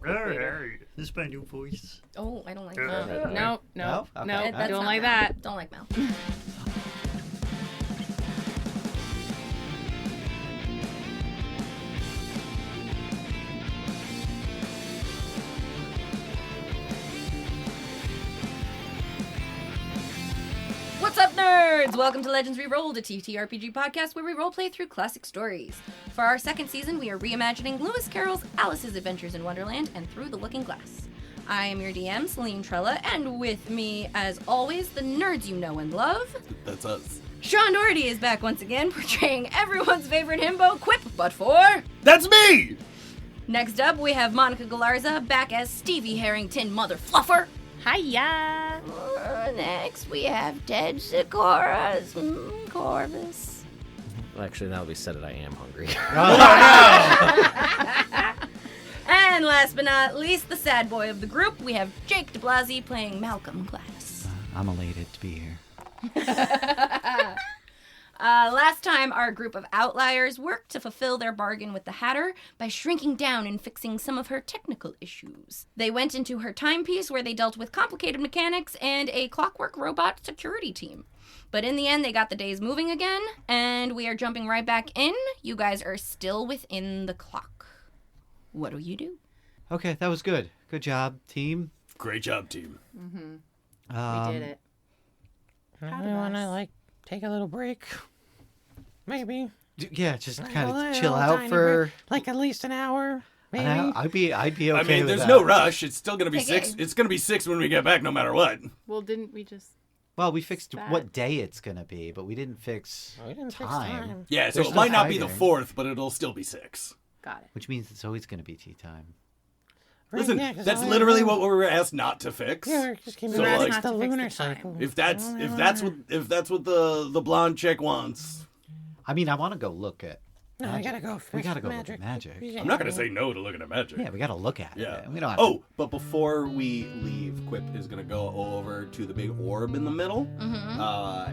This is my new voice. Oh, I don't like No? that. No. Okay. No. That's Don't not like Mel. that. Don't like Mel. What's up, nerds? Welcome to Legends Rerolled, a TTRPG podcast where we roleplay through classic stories. For our second season, we are reimagining Lewis Carroll's Alice's Adventures in Wonderland and Through the Looking Glass. I am your DM, Celine Trella, and with me, as always, the nerds you know and love. That's us. Sean Dougherty is back once again, portraying everyone's favorite himbo, Quip, Buttfore. That's me! Next up, we have Monica Galarza, back as Stevie Harrington, Mother Fluffer. Hiya. Next, we have Ted Sikora's Korvis. Well, actually, now that we said it, I am hungry. And last but not least, the sad boy of the group, we have Jake DiBlasi playing Malcolm Glass. I'm elated to be here. Last time, our group of outliers worked to fulfill their bargain with the Hatter by shrinking down and fixing some of her technical issues. They went into her timepiece where they dealt with complicated mechanics and a clockwork robot security team. But in the end, they got the days moving again, and we are jumping right back in. You guys are still within the clock. What do you do? Okay, that was good. Good job, team. Great job, team. We did it. I want to, take a little break. Maybe. Yeah, just kind A of chill little out tiny for. break. At least an hour. Maybe. I'd be okay I mean, with there's that. no rush. It's still gonna be Okay. 6. It's gonna be 6 when we get back, no matter what. Well, didn't we just... Well, we fixed That. what day it's gonna be, but we didn't fix We didn't fix time, time. Yeah, so There's it no might not be the fighting. 4th, but it'll still be 6. Got it. which means it's always gonna be tea time. Listen, Yeah, 'cause that's all I literally know- what we were asked not to fix. Yeah, just keep So, me like- the Not to fix lunar the time. cycle. If that's what the blonde chick wants, I mean, I want to go look at. No, I magic. gotta go. We gotta go magic. look at magic. Yeah. I'm not gonna say no to looking at magic. Yeah, we gotta look at Yeah. it. We don't have Oh, but before we leave, Quip is gonna go over to the big orb in the middle. Mm-hmm.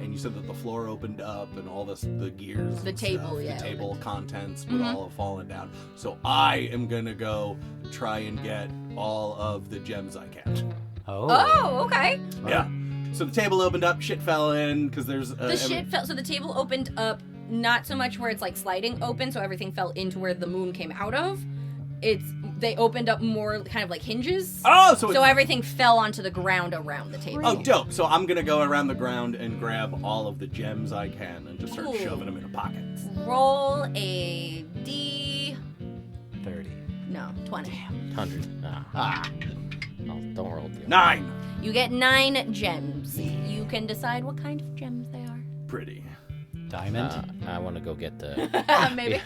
And you said that the floor opened up and all the gears, The and table, stuff, yeah, the table opened. contents would Mhm. all have fallen down. So I am gonna go try and get all of the gems I can. to. Oh, okay. Yeah. So the table opened up, shit fell in because there's The shit fell, so the table opened up, not so much where it's like sliding open, so everything fell into where the moon came out of. They opened up more kind of like hinges. Oh, so So everything fell onto the ground around the table. oh, dope. So I'm gonna go around the ground and grab all of the gems I can and just start Cool. shoving them in a pocket. Roll a D. 30. No, 20. 100. Ah. Oh, don't roll the 9. You get 9 gems. You can decide what kind of gems they are. Pretty. Diamond. I want to go get the Maybe.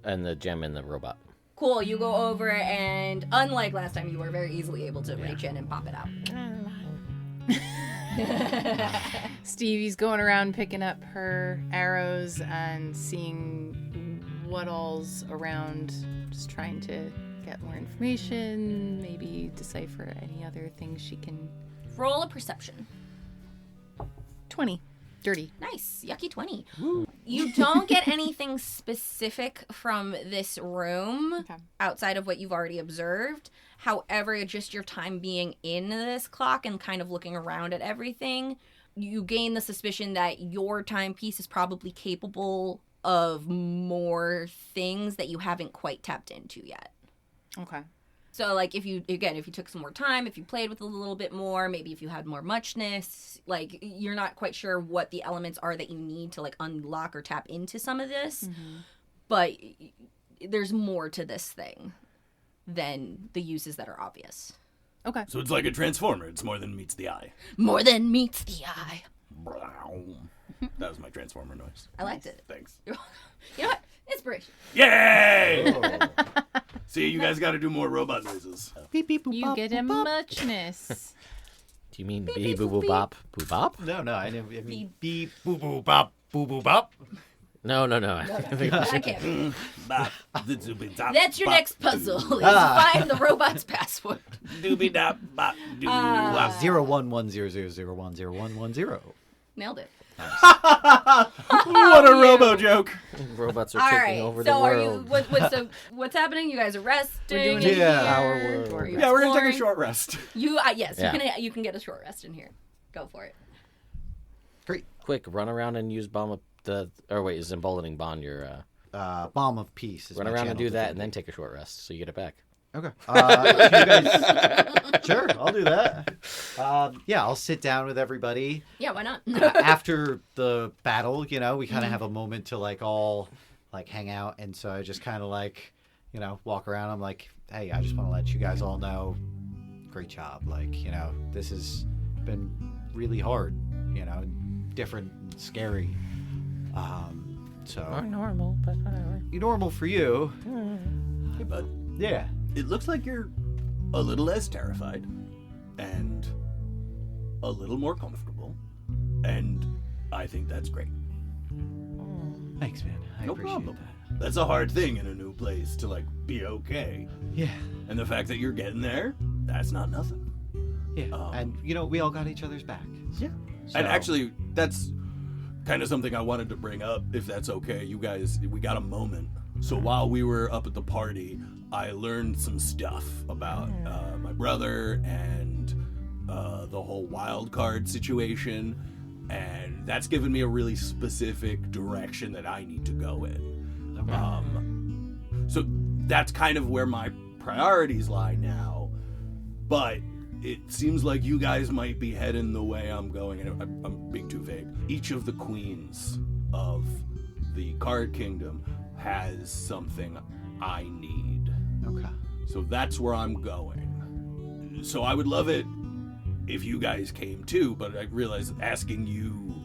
and the gem in the robot. Cool. You go over, and unlike last time, you were very easily able to reach in and pop it out. Stevie's going around picking up her arrows and seeing what all's around, just trying to get more information, maybe decipher any other things she can... Roll a perception. 20. Dirty. Nice. Yucky 20. You don't get anything specific from this room Okay. outside of what you've already observed. However, just your time being in this clock and kind of looking around at everything, you gain the suspicion that your timepiece is probably capable of more things that you haven't quite tapped into yet. Okay. So, like, if you took some more time, if you played with it a little bit more, maybe if you had more muchness, like, you're not quite sure what the elements are that you need to, like, unlock or tap into some of this. Mm-hmm. But there's more to this thing than the uses that are obvious. Okay. So it's like a transformer. It's more than meets the eye. More than meets the eye. That was my transformer noise. I liked it. Thanks. You know what? Inspiration. Yay! Oh. See, you guys got to do more robot noises. Beep, beep, boop, You bop, get a boop, bop. muchness. Do you mean Beep, bee beep, boo boop, boo beep. bop boo bop? No, I mean Beep. beep, boo, boo, bop, boo, boo, bop. No. I can't. Bop, the doobie dop, That's your bop, next puzzle. Is Ah. find the robot's password. Doobie dop, bop, doo wop. 01100010110. Nailed it. What a robo joke. Robots are All taking right. over So the are world. you? What's happening? You guys are resting. We're doing in Yeah. here? Our world. Or are you Yeah, we're gonna take a exploring? short rest. Yes, Yeah. you can get a short rest in here. Go for it. Great. Quick, run around and use bomb of the. Or wait, is emboldening bond your? Balm of Peace. Is Run my around and channel do that, and divinity. then take a short rest, so you get it back. Okay. You guys... Sure, I'll do that. Yeah, I'll sit down with everybody. Yeah, why not? After the battle, we kind of have a moment to all hang out, and so I just kind of walk around. I'm like, hey, I just want to let you guys all know, great job. This has been really hard, different, and scary. So Or normal, but whatever. normal for you. Hey, bud. Yeah. It looks like you're a little less terrified and a little more comfortable. And I think that's great. Thanks, man. I No appreciate problem. that. That's a hard thing in a new place to be okay. Yeah. And the fact that you're getting there, that's not nothing. Yeah. And we all got each other's back. Yeah. So, And actually, that's kind of something I wanted to bring up, if that's okay. You guys, we got a moment. So while we were up at the party, I learned some stuff about my brother and the whole wild card situation. And that's given me a really specific direction that I need to go in. So that's kind of where my priorities lie now. But it seems like you guys might be heading the way I'm going, and I'm being too vague. Each of the queens of the Card Kingdom has something I need. Okay. So that's where I'm going. So I would love it if you guys came too, but I realize asking you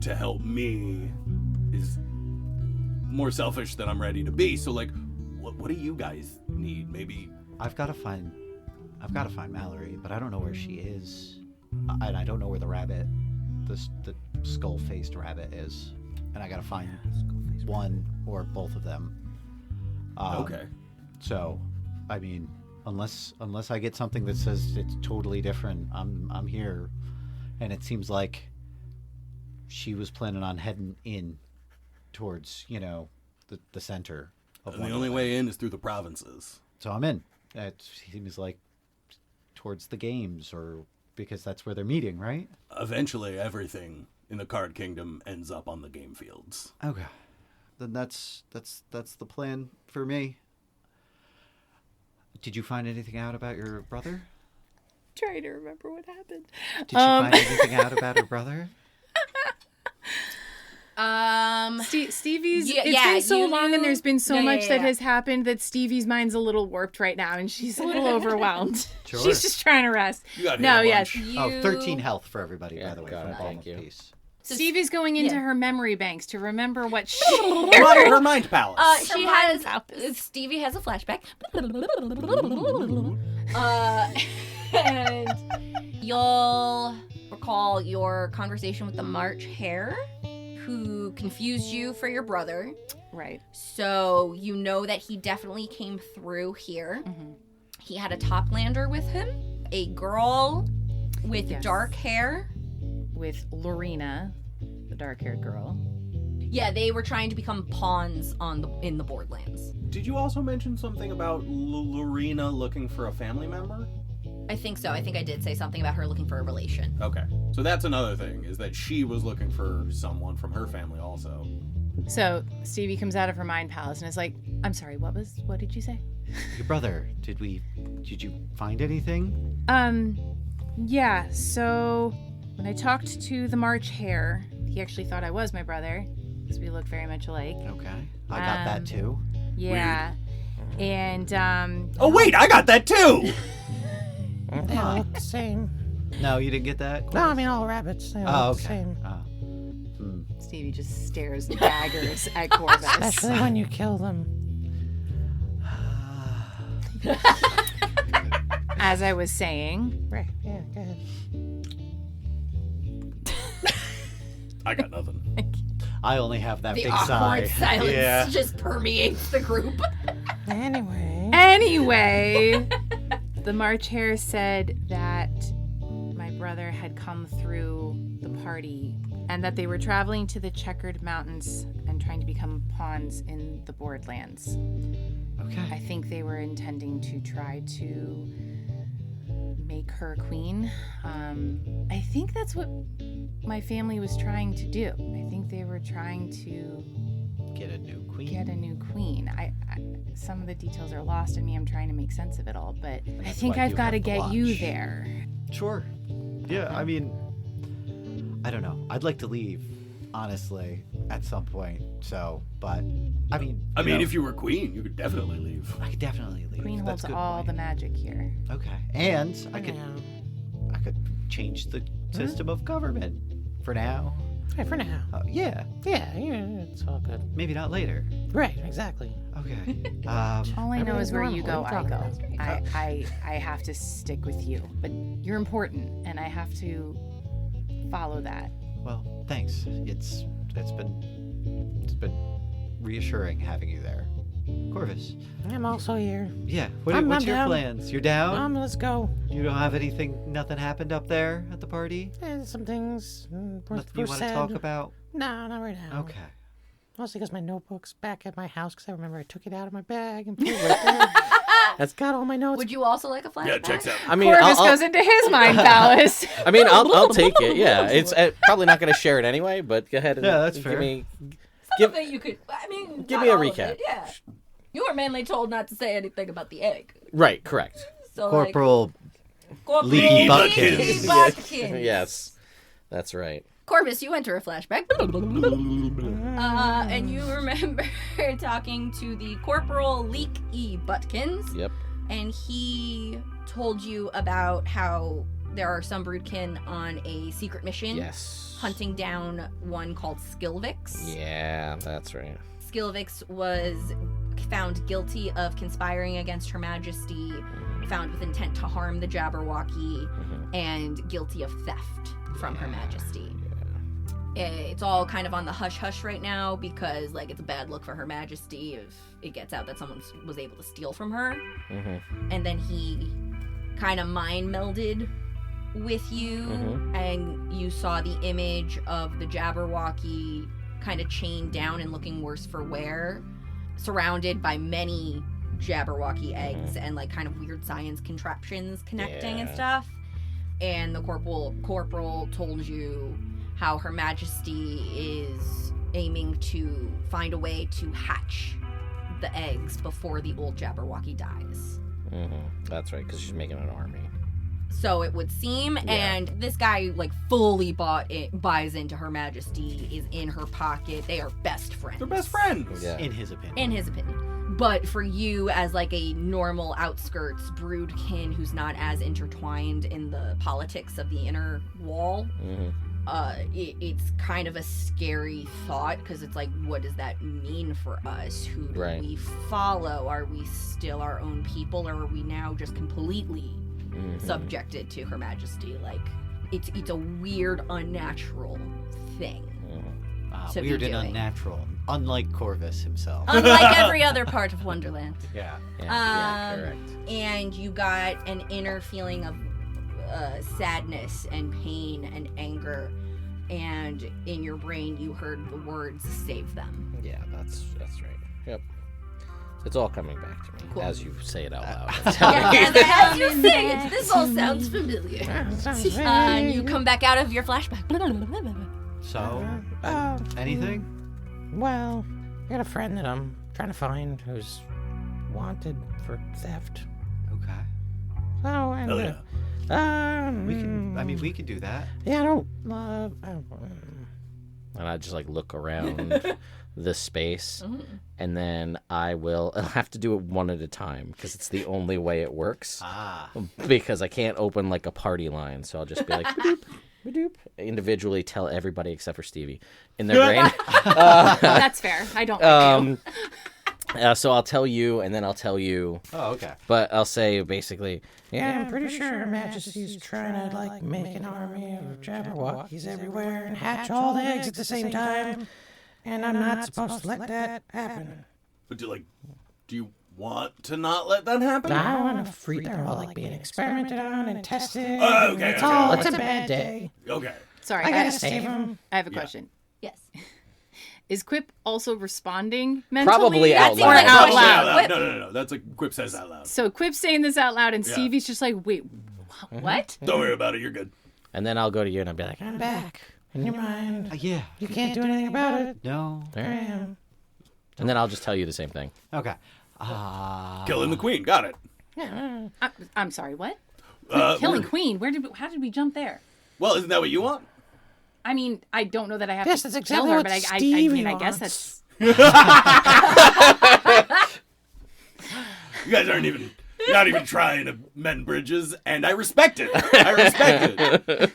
to help me is more selfish than I'm ready to be. So what do you guys need? Maybe I've got to find Mallory, but I don't know where she is, and I don't know where the rabbit, the skull-faced rabbit is, and I got to find one or both of them. okay. So, I mean, unless I get something that says it's totally different, I'm here, and it seems like she was planning on heading in towards the center of And the only way in is through the provinces. So I'm in. It seems like towards the games, or because that's where they're meeting, right? Eventually, everything in the Card Kingdom ends up on the game fields. Okay. Then that's the plan for me. Did you find anything out about your brother? Trying to remember what happened. Did you find anything out about her brother? Stevie's. Yeah, It's been so you long, and knew- there's been so Yeah, much yeah, that yeah. has happened that Stevie's mind's a little warped right now, and she's a little overwhelmed. Sure. She's just trying to rest. You got No, hit a yes. bunch. Oh, 13 health for everybody, Yeah, by the way, got from it. Balm Thank of you. Peace. Stevie's going into yeah. her memory banks to remember what she. Her mind palace. She Her has. mind's Stevie has a flashback. And you'll recall your conversation with the March Hare, who confused you for your brother. Right. So you know that he definitely came through here. Mm-hmm. He had a toplander with him, a girl with Yes. dark hair. With Lorena, the dark-haired girl. Yeah, they were trying to become pawns in the Borderlands. Did you also mention something about Lorena looking for a family member? I think so. I think I did say something about her looking for a relation. Okay. So that's another thing, is that she was looking for someone from her family also. So Stevie comes out of her mind palace and is like, "I'm sorry. What did you say?" Your brother, did you find anything? Yeah. So when I talked to the March Hare, he actually thought I was my brother because we look very much alike. Okay. I got that too. Yeah. And Oh wait, I got that too! They all look the same. No, you didn't get that? No, I mean all rabbits. They all Oh, look the okay. same. Stevie just stares daggers at Korvis. Especially when you kill them. As I was saying, Right. Yeah, good. I got nothing. I only have that The big awkward sigh. silence Yeah. just permeates the group. Anyway, the March Hare said that my brother had come through the party and that they were traveling to the Checkered Mountains and trying to become pawns in the Borderlands. Okay. I think they were intending to try to make her a queen. I think that's what my family was trying to do. I think they were trying to Get a new queen. get a new queen. I some of the details are lost in me. I'm trying to make sense of it all, but I that's think why I've you got have to to get you watch. there. Sure. Yeah, I mean, I don't know. I'd like to leave, honestly, at some point. So, but I mean, if you were queen, you could definitely leave. I could definitely leave. Queen That's holds a good all point. the magic here. Okay, and I could change the system of government for now. Hey, for now. Yeah, Yeah, it's all good. maybe not later. Right, exactly. Okay. All I know is where you Everything's go, normal. I What go. are you talking I have to stick with you, but you're important, and I have to follow that. Well, thanks. It's been reassuring having you there, Korvis. I'm also here. Yeah. I'm What's your down. plans? You're down? Let's go. You don't have anything? Nothing happened up there at the party? Some things were Nothing you want to said. talk about? No, not right now. Okay. Mostly because my notebook's back at my house because I remember I took it out of my bag and put it right there. That's got all my notes. Would you also like a flashback? Yeah, checks out. I mean, Corvus I'll goes into his mind palace. I mean, I'll take it. Yeah, it's probably not going to share it anyway. But go ahead and Yeah, that's give fair. me. Some of it you could. I mean, Give not me a all of recap. it, yeah. You were mainly told not to say anything about the egg. Right, correct. So Corporal. Corporal Leaky Butkins. Leaky Butkins. Yes, that's right. Corvus, you enter a flashback. And you remember talking to the Corporal Leaky Butkins. Yep. And he told you about how there are some broodkin on a secret mission. Yes. Hunting down one called Skilvix. Yeah, that's right. Skilvix was found guilty of conspiring against Her Majesty, found with intent to harm the Jabberwocky, and guilty of theft from Her Majesty. It's all kind of on the hush-hush right now because, like, it's a bad look for Her Majesty if it gets out that someone was able to steal from her. And then he kind of mind melded with you, and you saw the image of the Jabberwocky kind of chained down and looking worse for wear, surrounded by many Jabberwocky eggs and, like, kind of weird science contraptions connecting and stuff. And the corporal told you how Her Majesty is aiming to find a way to hatch the eggs before the old Jabberwocky dies. That's right, because she's making an army. So it would seem, and this guy, like, fully buys into Her Majesty, is in her pocket. They are best friends. They're best friends. Yeah. In his opinion. In his opinion. But for you, as, like, a normal outskirts broodkin who's not as intertwined in the politics of the inner wall, it's kind of a scary thought, because it's like, what does that mean for us? Who do we follow? Are we still our own people, or are we now just completely subjected to Her Majesty? Like, it's a weird, unnatural thing to Weird be and doing. unnatural, unlike Korvis himself. Unlike every other part of Wonderland. Yeah. Yeah, correct. And you got an inner feeling of sadness and pain and anger, and in your brain you heard the words "save them." Yeah, that's right. Yep. It's all coming back to me Cool. as you say it out loud. As you say it, this all sounds familiar. Sounds And you come back out of your flashback. So, anything? Well, I got a friend that I'm trying to find who's wanted for theft. Okay. So, and Hell yeah. We can. I mean, we could do that. yeah, I don't love. And I just like look around the space, and then I'll have to do it one at a time because it's the only way it works. Because I can't open like a party line, so I'll just be like, "Ba-doop, ba-doop," individually tell everybody except for Stevie in their brain. That's fair. I don't like you. So I'll tell you, and then I'll tell you. Oh, okay. But I'll say basically, Yeah, I'm pretty sure Her Majesty's trying to like make an army of Jabberwockies everywhere and hatch all the eggs at the same time, and I'm not supposed to let that happen. But do you want to not let that happen? I want to free. They're all like being experimented on and tested. Okay, It's a bad day. Okay. Sorry, I gotta save him. I have a question. Yes. Is Quip also responding mentally? Probably out That's loud. like Or out pushing loud. Quip. No. That's like Quip says out loud. So Quip's saying this out loud, and Yeah. Stevie's just like, wait, what? Don't worry about it. You're good. And then I'll go to you and I'll be like, I'm back in your mind. Yeah. You can't do anything about it. No. I am. and then I'll just tell you the same thing. Okay. Killing the queen. Got it. Yeah. I'm sorry, what? Uh, Killing we're- Queen? How did we jump there? Well, isn't that what you want? I mean, I don't know that I have Yes, to that's kill exactly her, what but I Stevie mean, I guess wants. that's... You guys aren't even. You're not even trying to mend bridges, and I respect it. I respect it.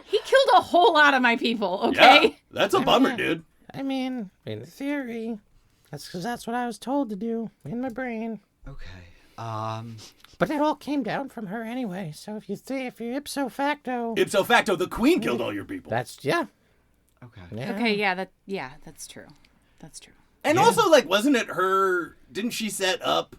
He killed a whole lot of my people, okay? Yeah, that's a bummer, dude. I mean, in theory, that's because that's what I was told to do in my brain. Okay. But it all came down from her anyway. So if you're ipso facto, Ipso facto, the queen killed all your people. that's yeah. Okay. Okay, yeah, that's true. That's true. And also, like, wasn't it her? Didn't she set up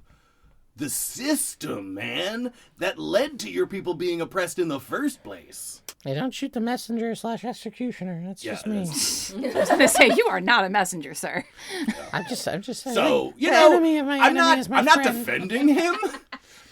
the system, man, that led to your people being oppressed in the first place? They don't shoot the messenger / executioner. That's just me. that's- I was gonna say, you are not a messenger, sir. I'm just saying. So you the know, enemy of my I'm enemy not. is my I'm not friend. defending him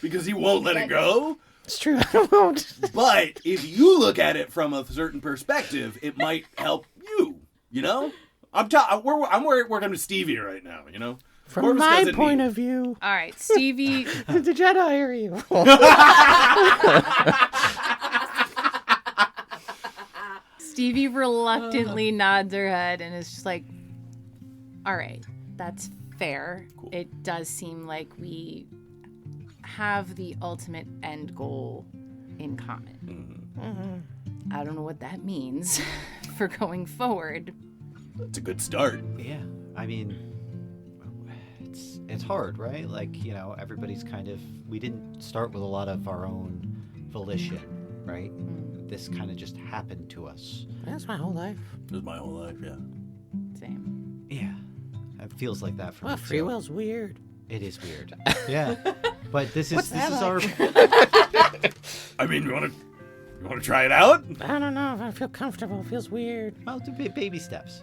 because he won't let it go. It's true. I won't. But if you look at it from a certain perspective, it might help you. You know, I'm working with Stevie right now. You know, From Korvis my doesn't point need- of view, All right, Stevie. the Jedi are evil. Stevie reluctantly nods her head and is just like, all right, that's fair. Cool. It does seem like we have the ultimate end goal in common. I don't know what that means for going forward. It's a good start. Yeah. I mean, it's hard, right? Like, you know, everybody's kind of, we didn't start with a lot of our own volition, right? This kind of just happened to us. That's my whole life. It was my whole life. Yeah. Same. Yeah. It feels like that for Well, me. free too. will's weird. It is weird. Yeah. But this What's is that our I mean, you want to try it out? I don't know if I feel comfortable. It feels weird. well, do baby steps.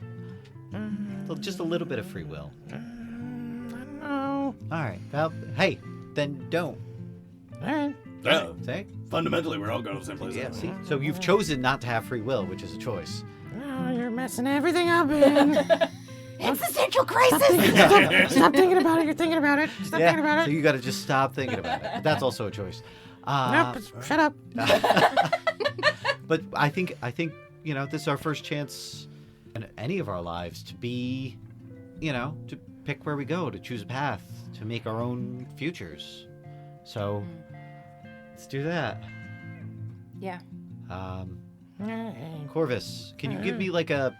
Just a little bit of free will. I don't know. All right. Well, hey, then don't. All right. Yeah. See? Fundamentally, we're all going to the same place. Yeah, see? So you've chosen not to have free will, which is a choice. Oh, you're messing everything up, man. Existential crisis. Stop thinking about it. You're thinking about it. Stop thinking about So it. you got to just stop thinking about it. That's also a choice. Nope. Shut up. But I think you know, this is our first chance in any of our lives to be, you know, to pick where we go, to choose a path, to make our own futures. So let's do that. Yeah. Korvis, can you give me like a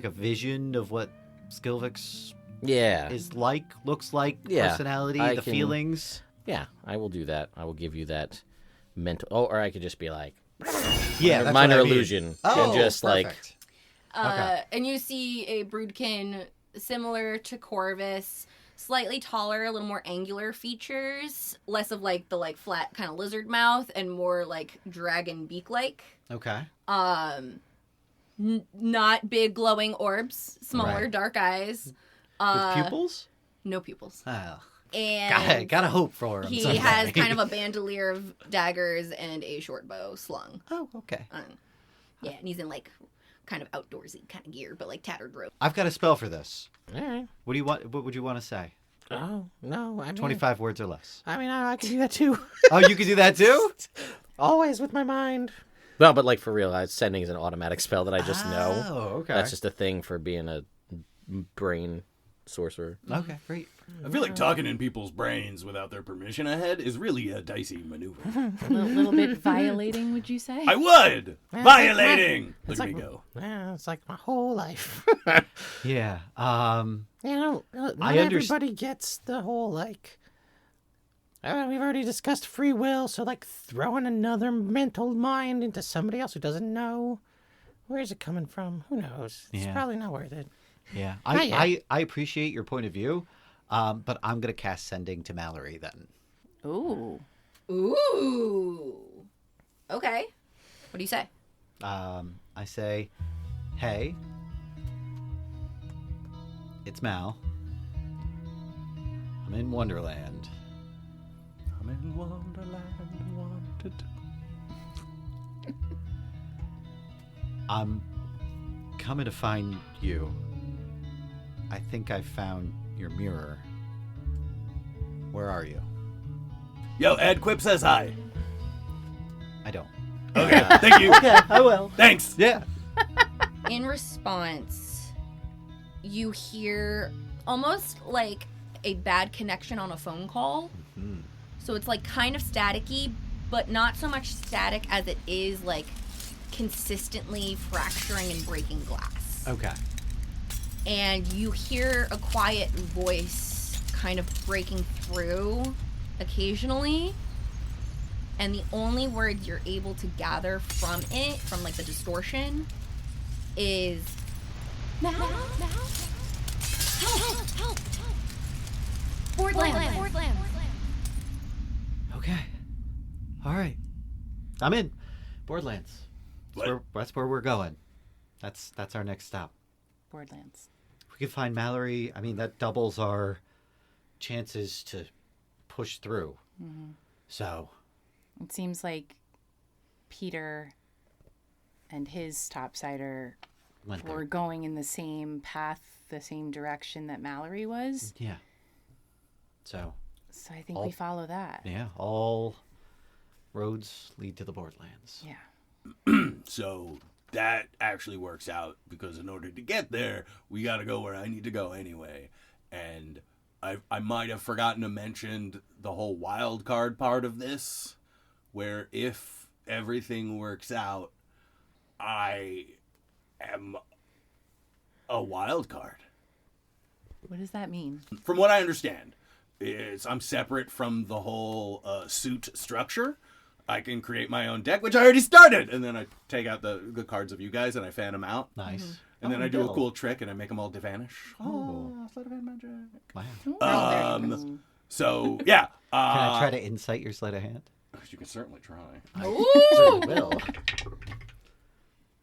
vision of what Skilvix Yeah. looks like, Yeah, personality, I the can- feelings? Yeah, I will do that. I will give you that mental. Oh, or I could just be like, Yeah, that's minor what I mean. illusion. Oh, and just perfect. And you see a broodkin similar to Korvis, slightly taller, a little more angular features, less of like the like flat kind of lizard mouth, and more like dragon beak like. Okay. Not big glowing orbs, smaller Right. dark eyes. With pupils? No pupils. Oh, And gotta hope for him. he someday. has kind of a bandolier of daggers and a short bow slung. Oh, okay. Yeah, and he's in like kind of outdoorsy kind of gear, but like tattered robe. I've got a spell for this. All right. What do you want? What would you want to say? Oh, no. I mean, 25 words or less. I mean, I can do that too. Oh, you can do that too? Always with my mind. no, but like for real, sending is an automatic spell that I just know. Oh, okay. That's just a thing for being a brain sorcerer. Okay, great. I feel like talking in people's brains without their permission ahead is really a dicey maneuver. A little bit violating, would you say? I would! Violating! Look at me go. Yeah, it's like my whole life. Yeah. You know, not I everybody gets the whole, like, we've already discussed free will, so, like, throwing another mental mind into somebody else who doesn't know, where's it coming from? Who knows? It's Yeah. probably not worth it. Yeah. Not yet. I appreciate your point of view, but I'm going to cast Sending to Mallory then. Ooh. Ooh. Okay. What do you say? I say, hey, it's Mal. I'm in Wonderland. I'm in Wonderland, wanted. I'm coming to find you. I think I found your mirror. Where are you? Yo, Ed, Quip says hi. I don't. Okay, thank you. Okay, I will. Thanks. Yeah. In response, you hear almost like a bad connection on a phone call. Mm-hmm. So it's like kind of staticky, but not so much static as it is like consistently fracturing and breaking glass. Okay. And you hear a quiet voice kind of breaking through occasionally. And the only words you're able to gather from it, from like the distortion, is Mal? Help! Boardland. Okay. All right. I'm in. Borderlands. That's where we're going. That's our next stop. Borderlands. If we can find Mallory, I mean, that doubles our chances to push through. Mm-hmm. So. It seems like Peter and his topsider were going in the same path, the same direction that Mallory was. Yeah. So I think we follow that. Yeah, all roads lead to the Borderlands. Yeah. So that actually works out because in order to get there, we got to go where I need to go anyway. And I might have forgotten to mention the whole wild card part of this, where if everything works out, I am a wild card. What does that mean? From what I understand, I'm separate from the whole suit structure. I can create my own deck, which I already started, and then I take out the cards of you guys and I fan them out. Nice. Mm-hmm. And then I do a cool trick and I make them all vanish. Oh, sleight of hand magic. Wow. So yeah. Can I try to insight your sleight of hand? You can certainly try. I certainly will.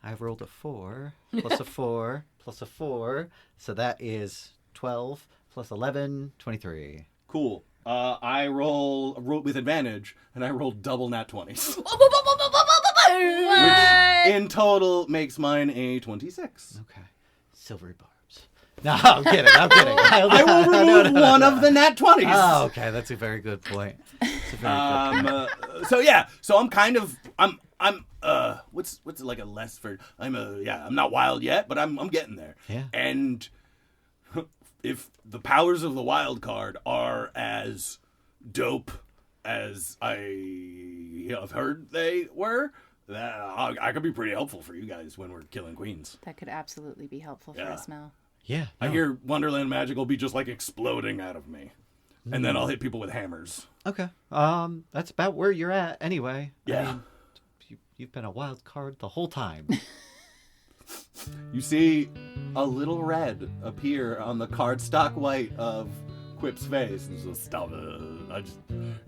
I've rolled a 4 plus a 4 plus a 4, so that is 12 plus 11, 23. Cool. I roll with advantage, and I rolled double nat 20s. Which in total makes mine a 26. Okay. Silvery barbs. No, I'm kidding. I will remove one of the nat 20s. Oh, okay. That's a very good point. That's a very good point. So yeah, so I'm kind of what's like a less for I'm not wild yet, but I'm getting there. Yeah. And if the powers of the wild card are as dope as I have heard they were, I could be pretty helpful for you guys when we're killing queens. That could absolutely be helpful for us, Mel. Yeah. I hear Wonderland magic will be just like exploding out of me. And then I'll hit people with hammers. Okay. That's about where you're at anyway. Yeah. I mean, you've been a wild card the whole time. You see a little red appear on the cardstock white of Quip's face. And so stop it.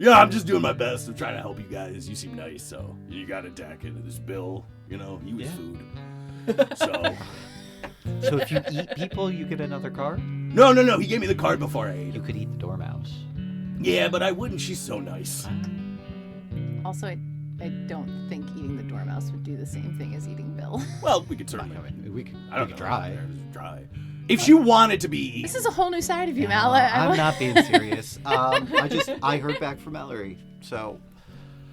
I'm just doing my best. I'm trying to help you guys. You seem nice, so you got a deck into this bill. He was food. So if you eat people, you get another card? No. He gave me the card before I ate You him. could eat the dormouse. Yeah, but I wouldn't. She's so nice. Also, I don't think eating the dormouse would do the same thing as eating Bill. Well, we could certainly. We could try. try. If she wanted to be eaten. This is a whole new side of you, Mal. I'm not being serious. I heard back from Mallory, so.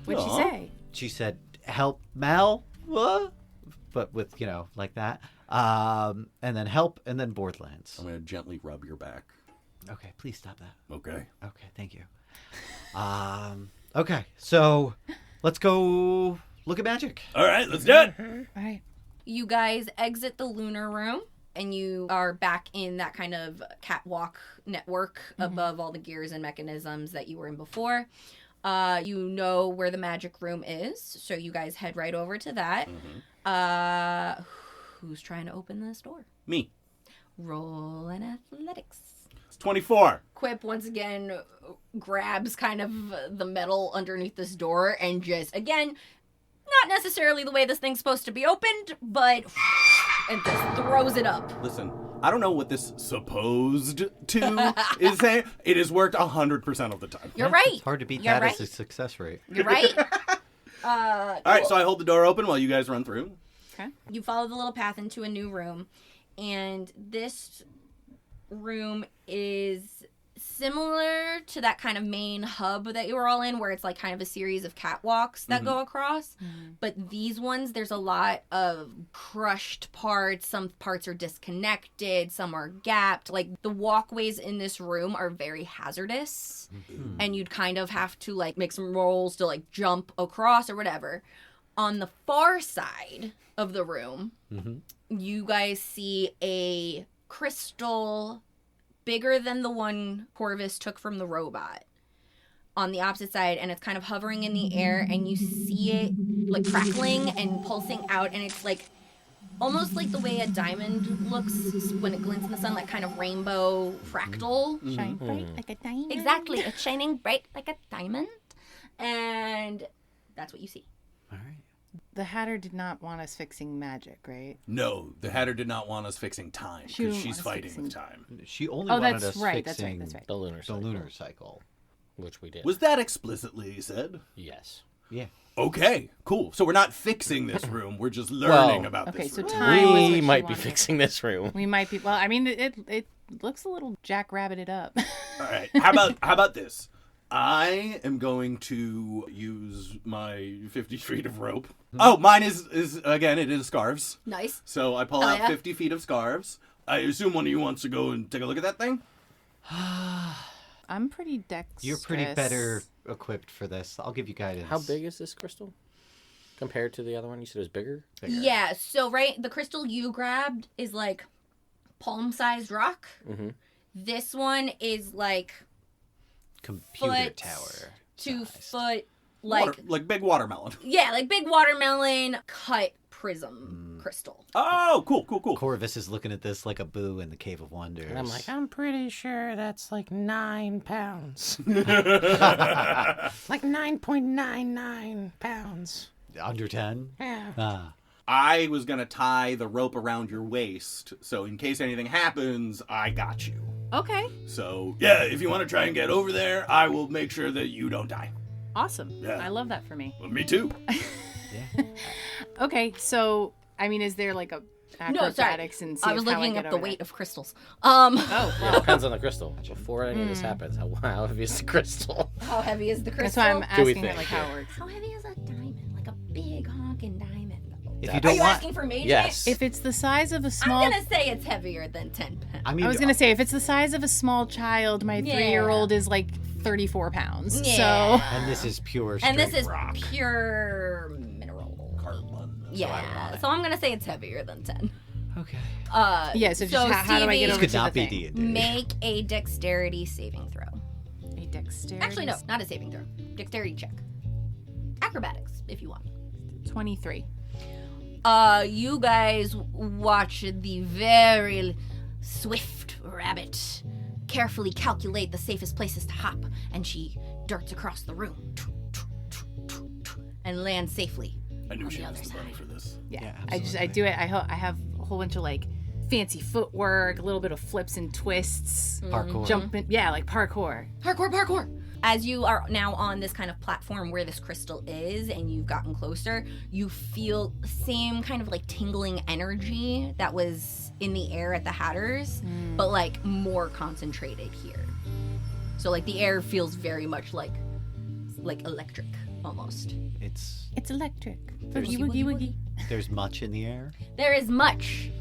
What'd she say? She said, help Mal, what? But with, like that. And then help, and then Borderlands. I'm going to gently rub your back. Okay, please stop that. Okay. Okay, thank you. Okay, so let's go look at magic. All right, let's do it. All right. You guys exit the lunar room, and you are back in that kind of catwalk network above all the gears and mechanisms that you were in before. You know where the magic room is, so you guys head right over to that. Who's trying to open this door? Me. Roll an athletics. It's 24. Quip once again grabs kind of the metal underneath this door and just, again, not necessarily the way this thing's supposed to be opened, but and just throws it up. Listen, I don't know what this supposed to is saying. It has worked 100% of the time. You're right. It's hard to beat You're that right. as a success rate. You're right. All right, so I hold the door open while you guys run through. Okay. You follow the little path into a new room, and this room is similar to that kind of main hub that you were all in, where it's like kind of a series of catwalks that go across. But these ones, there's a lot of crushed parts. Some parts are disconnected, some are gapped. Like, the walkways in this room are very hazardous, and you'd kind of have to like make some rolls to like jump across or whatever. On the far side of the room, you guys see a crystal bigger than the one Korvis took from the robot on the opposite side, and it's kind of hovering in the air, and you see it like crackling and pulsing out, and it's like almost like the way a diamond looks when it glints in the sun, like kind of rainbow fractal. Shine bright like a diamond. Exactly, it's shining bright like a diamond, and that's what you see. All right. The Hatter did not want us fixing magic, right? No, the Hatter did not want us fixing time She because didn't she's want us fighting with fixing- time. She only Oh, wanted that's us right, that's fixing right, that's right. The lunar the cycle, lunar cycle. which we did. Was that explicitly said? Yes. Yeah. Okay, cool. So we're not fixing this room. We're just learning about Okay, this so room. time was what We she might be wanted. fixing this room. We might be. Well, I mean, it looks a little jackrabbited up. All right. How about this? I am going to use my 50 feet of rope. Oh, mine is again, it is scarves. Nice. So I pull Oh, out yeah? 50 feet of scarves. I assume one of you wants to go and take a look at that thing? I'm pretty dexterous. You're pretty better equipped for this. I'll give you guidance. How big is this crystal compared to the other one? You said it was bigger. Yeah, so the crystal you grabbed is like palm-sized rock. This one is like Computer foot tower. 2 sized. foot, like like big watermelon. yeah, like big watermelon cut prism crystal. Oh, cool. Korvis is looking at this like a boo in the Cave of Wonders. And I'm like, I'm pretty sure that's like 9 pounds. Like 9.99 pounds. under 10? Yeah. Ah. I was going to tie the rope around your waist, so in case anything happens, I got you. Okay. So, yeah, if you want to try and get over there, I will make sure that you don't die. Awesome. Yeah. I love that for me. Well, me too. Yeah. Okay, so I mean, is there like a acrobatics and see I was how looking get up the over weight that? of crystals. Oh, it depends on the crystal. Before any of this happens, how heavy is the crystal? How heavy is the That's crystal? why I'm Do we asking her think? like how it works. How heavy is a diamond? Like a big honking diamond. If Are you Are don't you want, asking for major? Yes. If it's the size of a small, I'm gonna say it's heavier than 10 pounds. I mean, I was gonna say if it's the size of a small child, my Yeah. 3-year-old is like 34 pounds. Yeah. and this is pure straight And this is rock. pure mineral. Carbon. Yeah, so I'm gonna say it's heavier than 10. Okay. So yeah. So just how do I get Stevie, over Could to not the be thing? D&D. Make a dexterity saving throw. A dexterity. Actually, no, not a saving throw. Dexterity check. Acrobatics, if you want. 23. You guys watch the very swift rabbit carefully calculate the safest places to hop, and she darts across the room and lands safely I knew on she the was other the bunny side. for this. Yeah. Yeah, I do it. I have a whole bunch of like fancy footwork, a little bit of flips and twists, Parkour. jumping. Yeah, like parkour. Parkour. As you are now on this kind of platform where this crystal is and you've gotten closer, you feel the same kind of like tingling energy that was in the air at the Hatters, but like more concentrated here. So like the air feels very much like electric almost. It's electric. Boogie woogie woogie. There's much in the air. There is much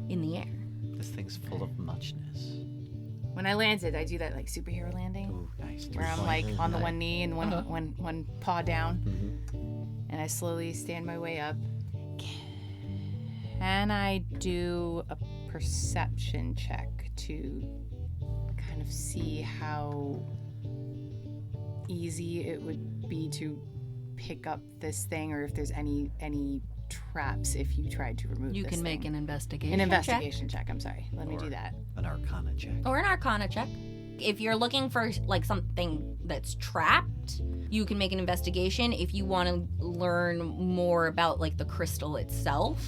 in the air. This thing's full of muchness. When I landed, I do that like superhero landing, Ooh, nice. where I'm like on the Nice. one knee and one paw down, and I slowly stand my way up. Can I do a perception check to kind of see how easy it would be to pick up this thing, or if there's any traps if you tried to remove You this can make thing? an investigation. An investigation check. I'm sorry. Let me Or- do that. An arcana check. Or an arcana check. If you're looking for like something that's trapped, you can make an investigation. If you want to learn more about like the crystal itself,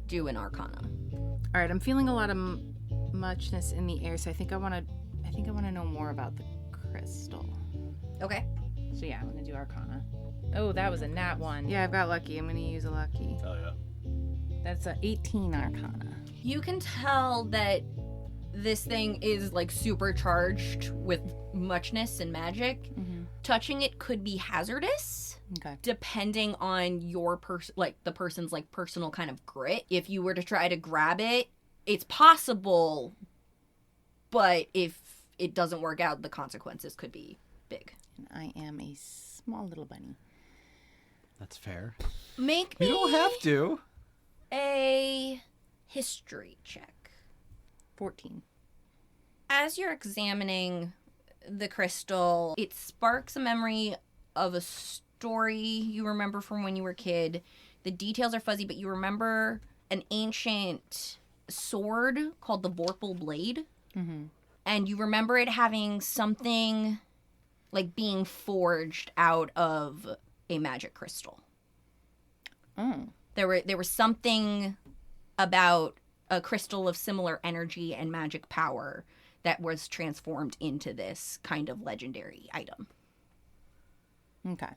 do an Arcana. All right, I'm feeling a lot of muchness in the air, so I think I want to know more about the crystal. Okay. So yeah, I'm gonna do Arcana. Oh, that was a nat 1. Yeah, I've got lucky. I'm gonna use a lucky. Oh yeah. That's a 18 Arcana. You can tell that this thing is like supercharged with muchness and magic. Mm-hmm. Touching it could be hazardous. Okay. Depending on your the person's like personal kind of grit. If you were to try to grab it, it's possible, but if it doesn't work out, the consequences could be big. And I am a small little bunny. That's fair. Make You me don't have to. a history check. 14. As you're examining the crystal, it sparks a memory of a story you remember from when you were a kid. The details are fuzzy, but you remember an ancient sword called the Vorpal Blade. Mm-hmm. And you remember it having something like being forged out of a magic crystal. Oh. There was something about a crystal of similar energy and magic power that was transformed into this kind of legendary item. Okay.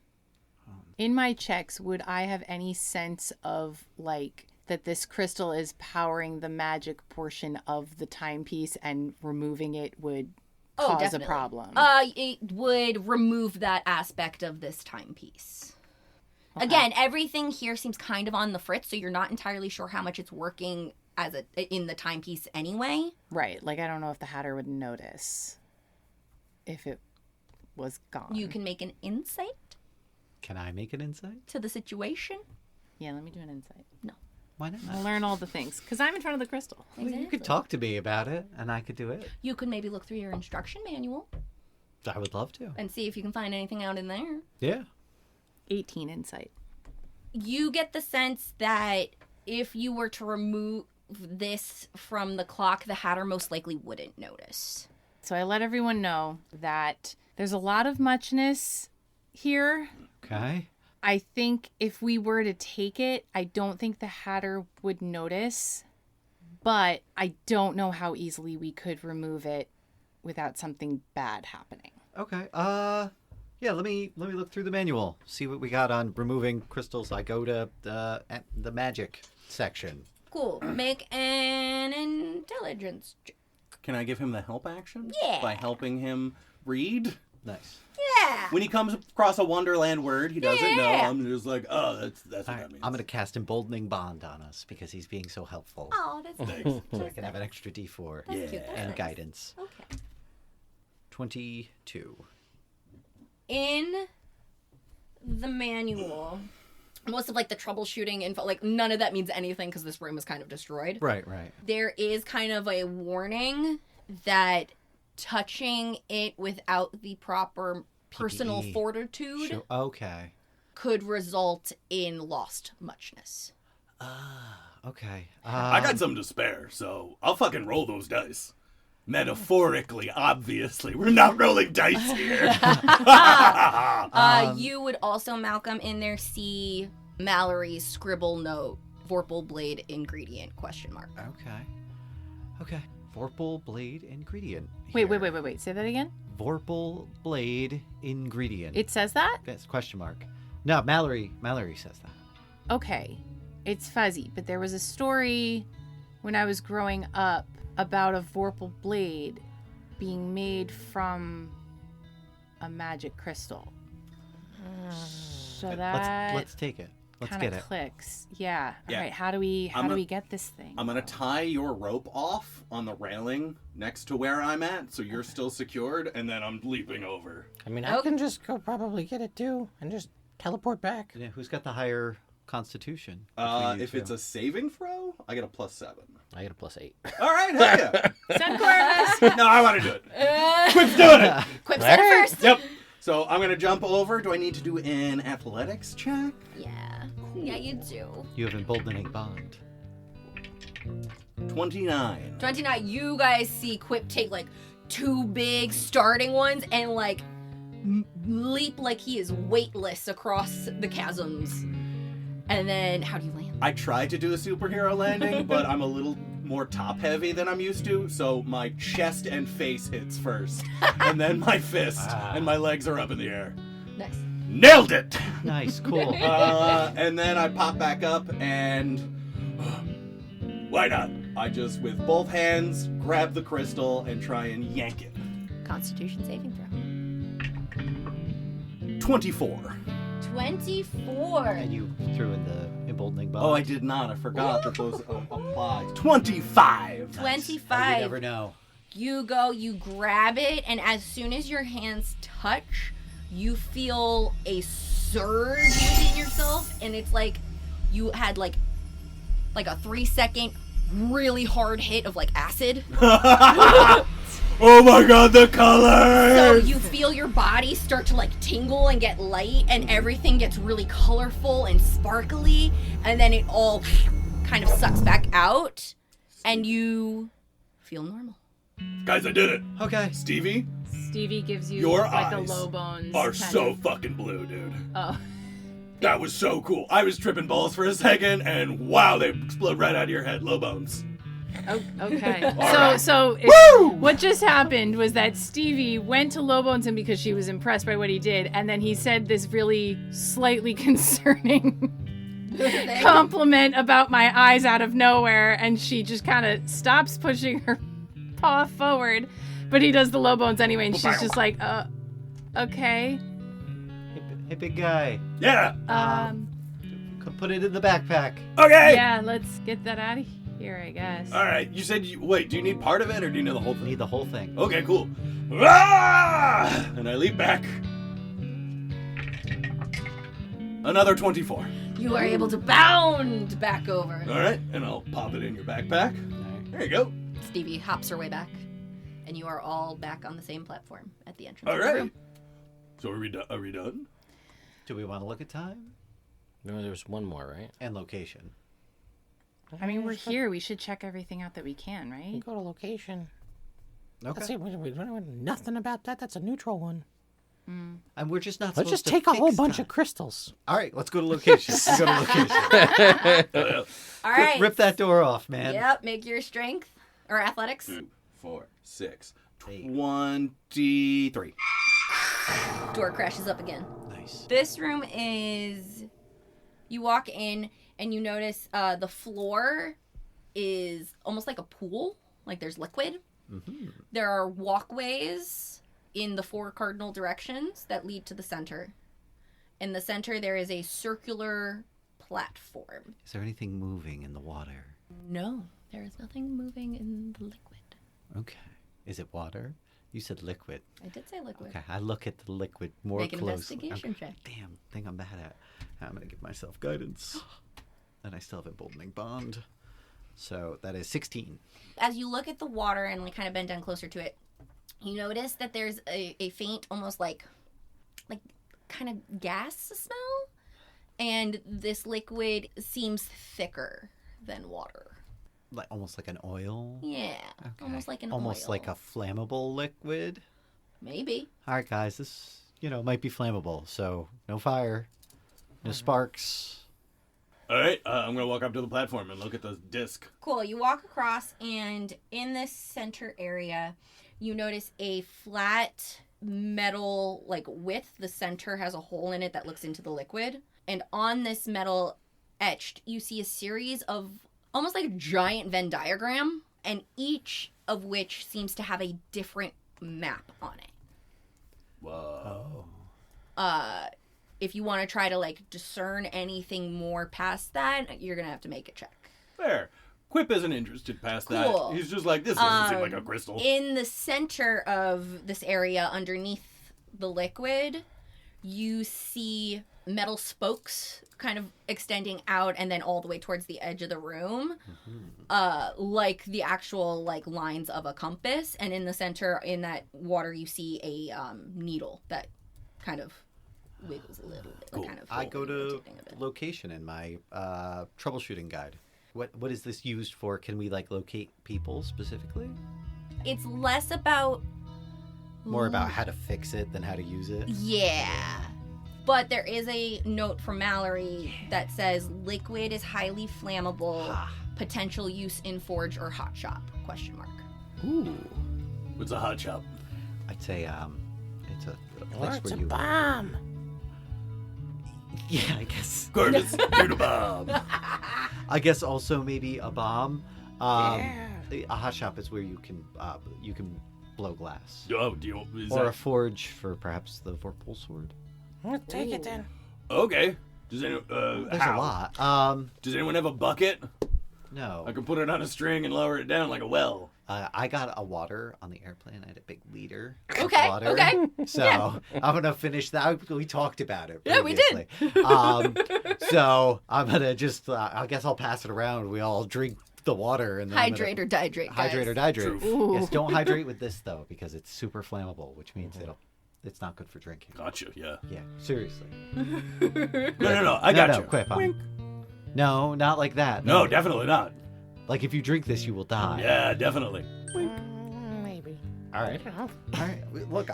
In my checks, would I have any sense of, like, that this crystal is powering the magic portion of the timepiece and removing it would cause definitely. a problem? It would remove that aspect of this timepiece. Okay. Again, everything here seems kind of on the fritz, so you're not entirely sure how much it's working in the timepiece anyway. Right. Like, I don't know if the Hatter would notice if it was gone. You can make an insight Can I make an insight? to the situation. Yeah, let me do an insight. No. Why not? I'll learn all the things, because I'm in front of the crystal. Well, you could talk to me about it, and I could do it. You could maybe look through your instruction manual I would love to. and see if you can find anything out in there. Yeah. 18 insight. You get the sense that if you were to remove this from the clock, the Hatter most likely wouldn't notice. So I let everyone know that there's a lot of muchness here. Okay. I think if we were to take it, I don't think the Hatter would notice, but I don't know how easily we could remove it without something bad happening. Okay. Yeah, let me look through the manual. See what we got on removing crystals. I go to the magic section. Cool. Make an intelligence check. Can I give him the help action? Yeah. By helping him read? Nice. Yeah. When he comes across a Wonderland word he doesn't know, Yeah. I'm just like, oh, that's All what right. that means. I'm going to cast Emboldening Bond on us because he's being so helpful. Oh, that's Thanks. So I can have an extra D4 That's cute. and That's nice. guidance. Okay. 22. In the manual, most of like the troubleshooting info, like none of that means anything because this room is kind of destroyed. Right. There is kind of a warning that touching it without the proper personal PPE. fortitude Sure. Okay. could result in lost muchness. Okay. I got some to spare, so I'll fucking roll those dice. Metaphorically, obviously. We're not rolling dice here. You would also, Malcolm, in there see Mallory's scribble note, Vorpal Blade ingredient, ? Okay. Vorpal Blade ingredient. Wait. here. Say that again? Vorpal Blade ingredient. It says that? That's ? No, Mallory says that. Okay. It's fuzzy, but there was a story when I was growing up about a Vorpal Blade being made from a magic crystal. So that Let's take it. Let's kind get of it. clicks. Yeah. Yeah. All right. How do we get this thing? I'm going to tie your rope off on the railing next to where I'm at, so you're still secured, and then I'm leaping over. I mean, I can just go probably get it too and just teleport back. Yeah, who's got the higher constitution? If it's a saving throw, I get a +7. I get a +8. All right, hell yeah. Send Korvis! No, I want to do it. Quip's doing it. Quip said it first. Yep. So I'm going to jump over. Do I need to do an athletics check? Yeah, you do. You have Emboldening Bond. 29. 29, you guys see Quip take like two big starting ones and like leap like he is weightless across the chasms. And then how do you land? I tried to do a superhero landing, but I'm a little more top heavy than I'm used to, so my chest and face hits first, and then my fist, and my legs are up in the air. Nice. Nailed it! Nice, cool. And then I pop back up and why not? I just, with both hands, grab the crystal and try and yank it. Constitution saving throw. 24. 24. And you threw in the emboldening bond. Oh, I did not. I forgot that those apply. 25. 25. You never know. You go, you grab it, and as soon as your hands touch, you feel a surge within yourself, and it's like you had like a 3-second really hard hit of like acid. Oh my god, the color! So you feel your body start to like tingle and get light, and everything gets really colorful and sparkly, and then it all kind of sucks back out, and you feel normal. Guys, I did it. Okay. Stevie, Stevie gives you your like a eyes low bones. are kind so of- fucking blue, dude. Oh. That was so cool. I was tripping balls for a second, and wow, they explode right out of your head. Low bones. Oh, okay. right. What just happened was that Stevie went to low bones him because she was impressed by what he did, and then he said this really slightly concerning compliment about my eyes out of nowhere, and she just kind of stops pushing her paw forward, but he does the low bones anyway, and she's just like, okay. Hey, big guy. Yeah. Put it in the backpack. Okay. Yeah, let's get that out of here, I guess. All right. You said wait. Do you need part of it, or do you need the whole thing? Need the whole thing. Okay, cool. Ah! And I leap back. Another 24. You are able to bound back over. All right, and I'll pop it in your backpack. There you go. Stevie hops her way back, and you are all back on the same platform at the entrance All of the right. room. So are we done? Do we want to look at time No, there's one more, right? and location? I mean, we're here. We should check everything out that we can, right? Go to location. Okay. Let's see, we don't know nothing about that. That's a neutral one. And we're just not Let's supposed just to take a whole fix bunch time. of crystals. All right, let's go to location. Let's go to location. All right. Rip that door off, man. Yep. Make your strength or athletics. 2, 4, 6, 23. Door crashes up again. Nice. This room is. You walk in and you notice the floor is almost like a pool. Like there's liquid. Mm-hmm. There are walkways in the 4 cardinal directions that lead to the center. In the center, there is a circular platform. Is there anything moving in the water? No, there is nothing moving in the liquid. Okay. Is it water? You said liquid. I did say liquid. Okay, I look at the liquid more Make an closely. investigation check. Damn thing I'm bad at. I'm gonna give myself guidance. And I still have emboldening bond. So that is 16. As you look at the water and like kind of bend down closer to it, you notice that there's a faint, almost like kind of gas smell, and this liquid seems thicker than water. Like almost like an oil. Yeah, Okay. almost like an almost oil. like a flammable liquid. Maybe. All right, guys, this might be flammable. So no fire, no sparks. All right, I'm going to walk up to the platform and look at the disc. Cool. You walk across, and in this center area, you notice a flat metal width. The center has a hole in it that looks into the liquid. And on this metal etched, you see a series of almost like a giant Venn diagram, and each of which seems to have a different map on it. Whoa. If you want to try to discern anything more past that, you're going to have to make a check. Fair. Quip isn't interested past Cool. that. He's just like, this doesn't seem like a crystal. In the center of this area, underneath the liquid, you see metal spokes kind of extending out and then all the way towards the edge of the room, like the actual lines of a compass. And in the center, in that water, you see a needle that kind of wiggles a little bit. Cool. Kind of I go to rotating a bit. location in my troubleshooting guide. What is this used for? Can we locate people specifically? It's less about more about how to fix it than how to use it. Yeah. But there is a note from Mallory that says liquid is highly flammable, potential use in forge or hot shop, ? Ooh. What's a hot shop? I'd say it's a Or place it's where a you. bomb. Yeah, I guess. Korvis, you're the bomb. I guess also maybe a bomb. Yeah. A hot shop is where you can blow glass. Oh, is Or that... a forge for perhaps the Vorpal sword. Well, take it then. Okay. Does anyone, There's how? a lot. Does anyone have a bucket? No. I can put it on a string and lower it down like a well. I got a water on the airplane. I had a big liter of Okay, water. okay. So I'm gonna finish that. We talked about it. Yeah, we did. So I'm gonna just. I guess I'll pass it around. We all drink the water and then Hydrate or dihydrate, guys. hydrate or dihydrate. True. Yes, don't hydrate with this though because it's super flammable, which means it's not good for drinking. Gotcha, yeah. Yeah, seriously. No, I got you. Quip. No, not like that. No, definitely not. Like if you drink this, you will die. Yeah, definitely. Maybe. All right. I don't know. All right. Look,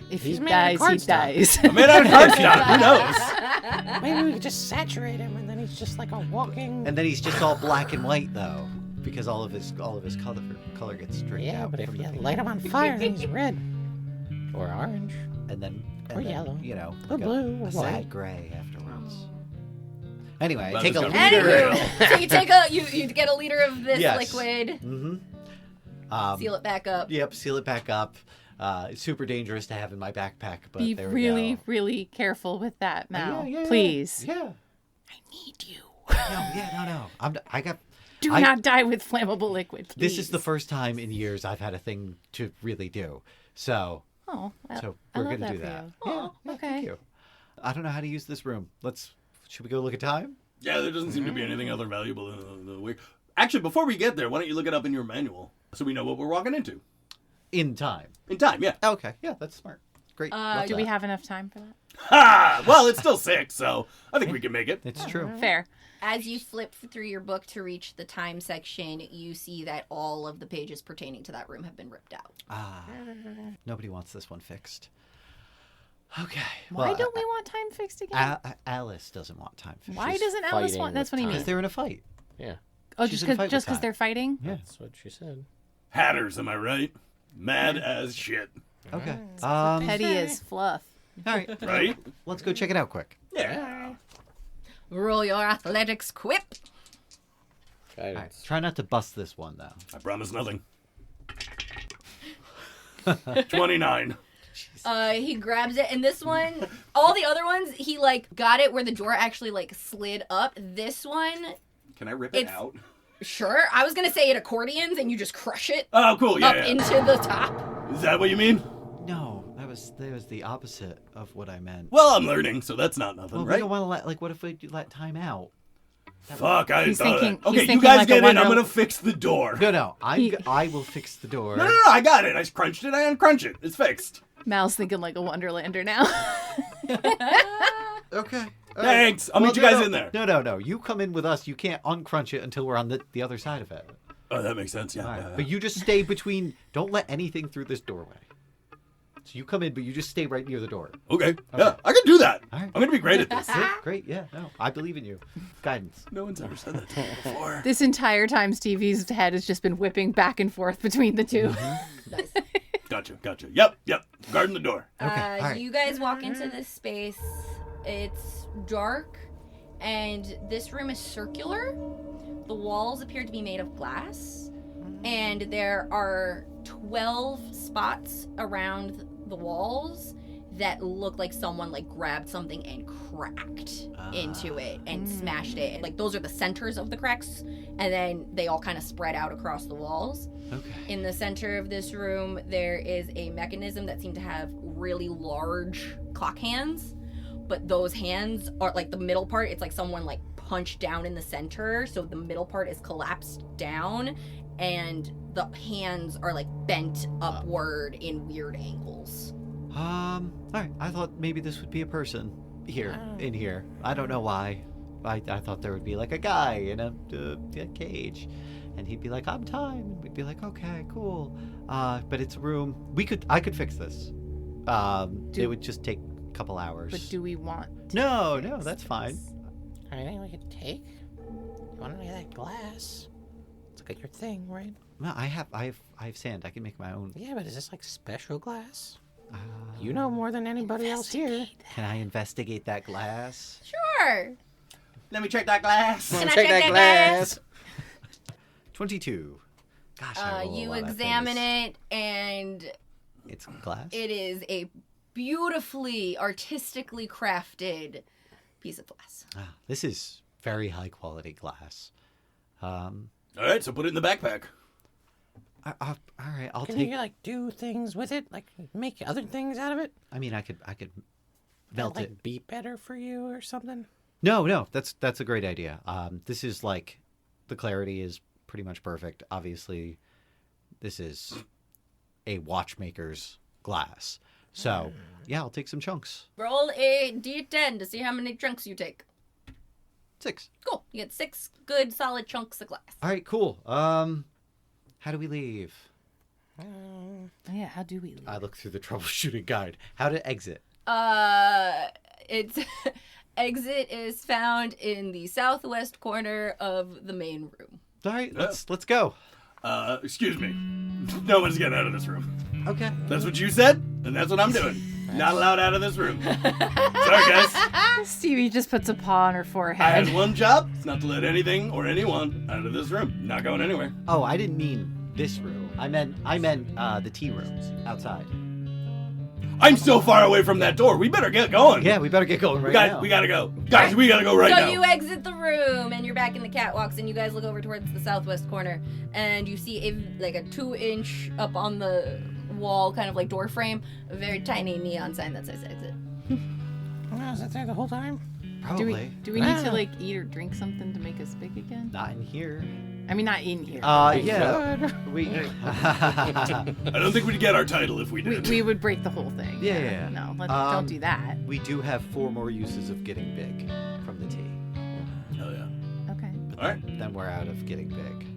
If He's he made out dies, of he cardstock. dies. I made out of cardstock. Who knows? Maybe we could just saturate him, and then he's just like a walking. And then he's just all black and white though, because all of his color gets drained Yeah, out. but if from you the paint. light him on fire, then he's red. Or orange. and then Or yellow. you know, Or like blue, or a white. sad gray afterwards. Anyway, Well, take a that's liter. Anywho, so you take you get a liter of this Yes. liquid, Mm-hmm. seal it back up. Yep, seal it back up. It's super dangerous to have in my backpack, but Be there really, we go. really careful with that, Mal. Yeah, Please. Yeah. I need you. No. I got. Do I- not die with flammable liquid, please. This is the first time in years I've had a thing to really do. So Oh, So I we're love gonna that do for that. you. Oh, Thank okay. you. I don't know how to use this room. Should we go look at time? Yeah, there doesn't seem to be anything other valuable in the week. Actually, before we get there, why don't you look it up in your manual so we know what we're walking into? In time. In time, yeah. Okay. Yeah, that's smart. Great. Love Do we that. have enough time for that? Ha! Well, it's still 6, so I think we can make it. It's true. Fair. As you flip through your book to reach the time section, you see that all of the pages pertaining to that room have been ripped out. Nobody wants this one fixed. Okay. Why well, don't we want time fixed again? Alice doesn't want time fixed. Why she's doesn't Alice fighting want? That's with what he time. means. Because they're in a fight. Yeah. Oh, she's just in a fight because with they're fighting. Yeah. That's what she said. Hatters, am I right? Mad as shit. Okay. Petty as fluff. All right. Right? Let's go check it out quick. Yeah. Roll your athletics, Quip. All right. Try not to bust this one though. I promise nothing. 29. He grabs it, and this one, all the other ones, he got it where the door actually slid up. This one, Can I rip it It's- out? sure. I was gonna say it accordions, and you just crush it Oh, cool. Yeah, up yeah. into the top. Is that what you mean? No, that was the opposite of what I meant. Well, I'm learning, so that's not nothing, Well, we right? don't want to let. What if we let time out? Fuck, I He's thought. thinking- Okay, he's you thinking guys like a get in. I'm Wonder- gonna fix the door. No. I will fix the door. No, I got it. I crunched it. I uncrunch it. It's fixed. Mal's thinking like a Wonderlander now. Okay. Thanks. I'll meet you guys in there. No. You come in with us. You can't uncrunch it until we're on the other side of it. Oh, that makes sense. Yeah. All right. yeah. But you just stay between. Don't let anything through this doorway. So you come in, but you just stay right near the door. Okay. Yeah, I can do that. All right. I'm gonna be great at this. Great. Yeah. No, I believe in you. Guidance. No one's ever said that to me before. This entire time, Stevie's head has just been whipping back and forth between the two. Nice. Gotcha. Yep. Guarding the door. Okay. All right. You guys walk into this space. It's dark, and this room is circular. The walls appear to be made of glass, and there are 12 spots around the walls that look like someone grabbed something and cracked into it and smashed it. Those are the centers of the cracks, and then they all kind of spread out across the walls. Okay. In the center of this room, there is a mechanism that seemed to have really large clock hands, but those hands are the middle part, it's like someone punched down in the center, so the middle part is collapsed down, and the hands are bent upward in weird angles. All right. I thought maybe this would be a person in here. I don't know why. I thought there would be a guy in a cage, And he'd be like, I'm time. And we'd be like, okay, cool. But it's a room. I could fix this. It would just take a couple hours. But do we want to No, fix that's fine. this? Anything we could take? You want any of that glass? It's like your thing, right? No, I have sand. I can make my own. Yeah, but is this like special glass? You know more than anybody else here. Can I investigate that glass? Sure. Let me check that glass. Can I check that glass? 22. Gosh, I roll a You lot of examine things. it, and It's glass? it is a beautifully, artistically crafted piece of glass. This is very high quality glass. All right, so put it in the backpack. All right, I'll Can take. you like do things with it, like make other things out of it? I mean, I could melt like, it. be better for you or something. No, that's a great idea. This is like the clarity is pretty much perfect. Obviously, this is a watchmaker's glass. So yeah, I'll take some chunks. Roll a d10 to see how many chunks you take. 6. Cool. You get 6 good, solid chunks of glass. All right, cool. How do we leave? Oh, yeah, how do we leave? I look through the troubleshooting guide. How to exit? Its exit is found in the southwest corner of the main room. All right, let's go. Excuse me. No one's getting out of this room. Okay. That's what you said, and that's what I'm doing. Not allowed out of this room. Sorry, guys. Stevie just puts a paw on her forehead. I had one job. It's not to let anything or anyone out of this room. Not going anywhere. Oh, I didn't mean this room. I meant the tea rooms outside. I'm so far away from that door. We better get going. Yeah, we better get going right now. We gotta go. Guys, we gotta go right So now. you exit the room, and you're back in the catwalks, and you guys look over towards the southwest corner, and you see a 2-inch up on the wall, kind of like door frame, a very tiny neon sign that says exit. Oh, is that there the whole time? Probably. Do we need to like eat or drink something to make us big again? Not in here. I mean, not in here. Yeah. We. I don't think we'd get our title if we did. we would break the whole thing. Yeah. No, don't do that. We do have 4 more uses of getting big from the tea. Hell yeah. Okay. All right. Then we're out of getting big.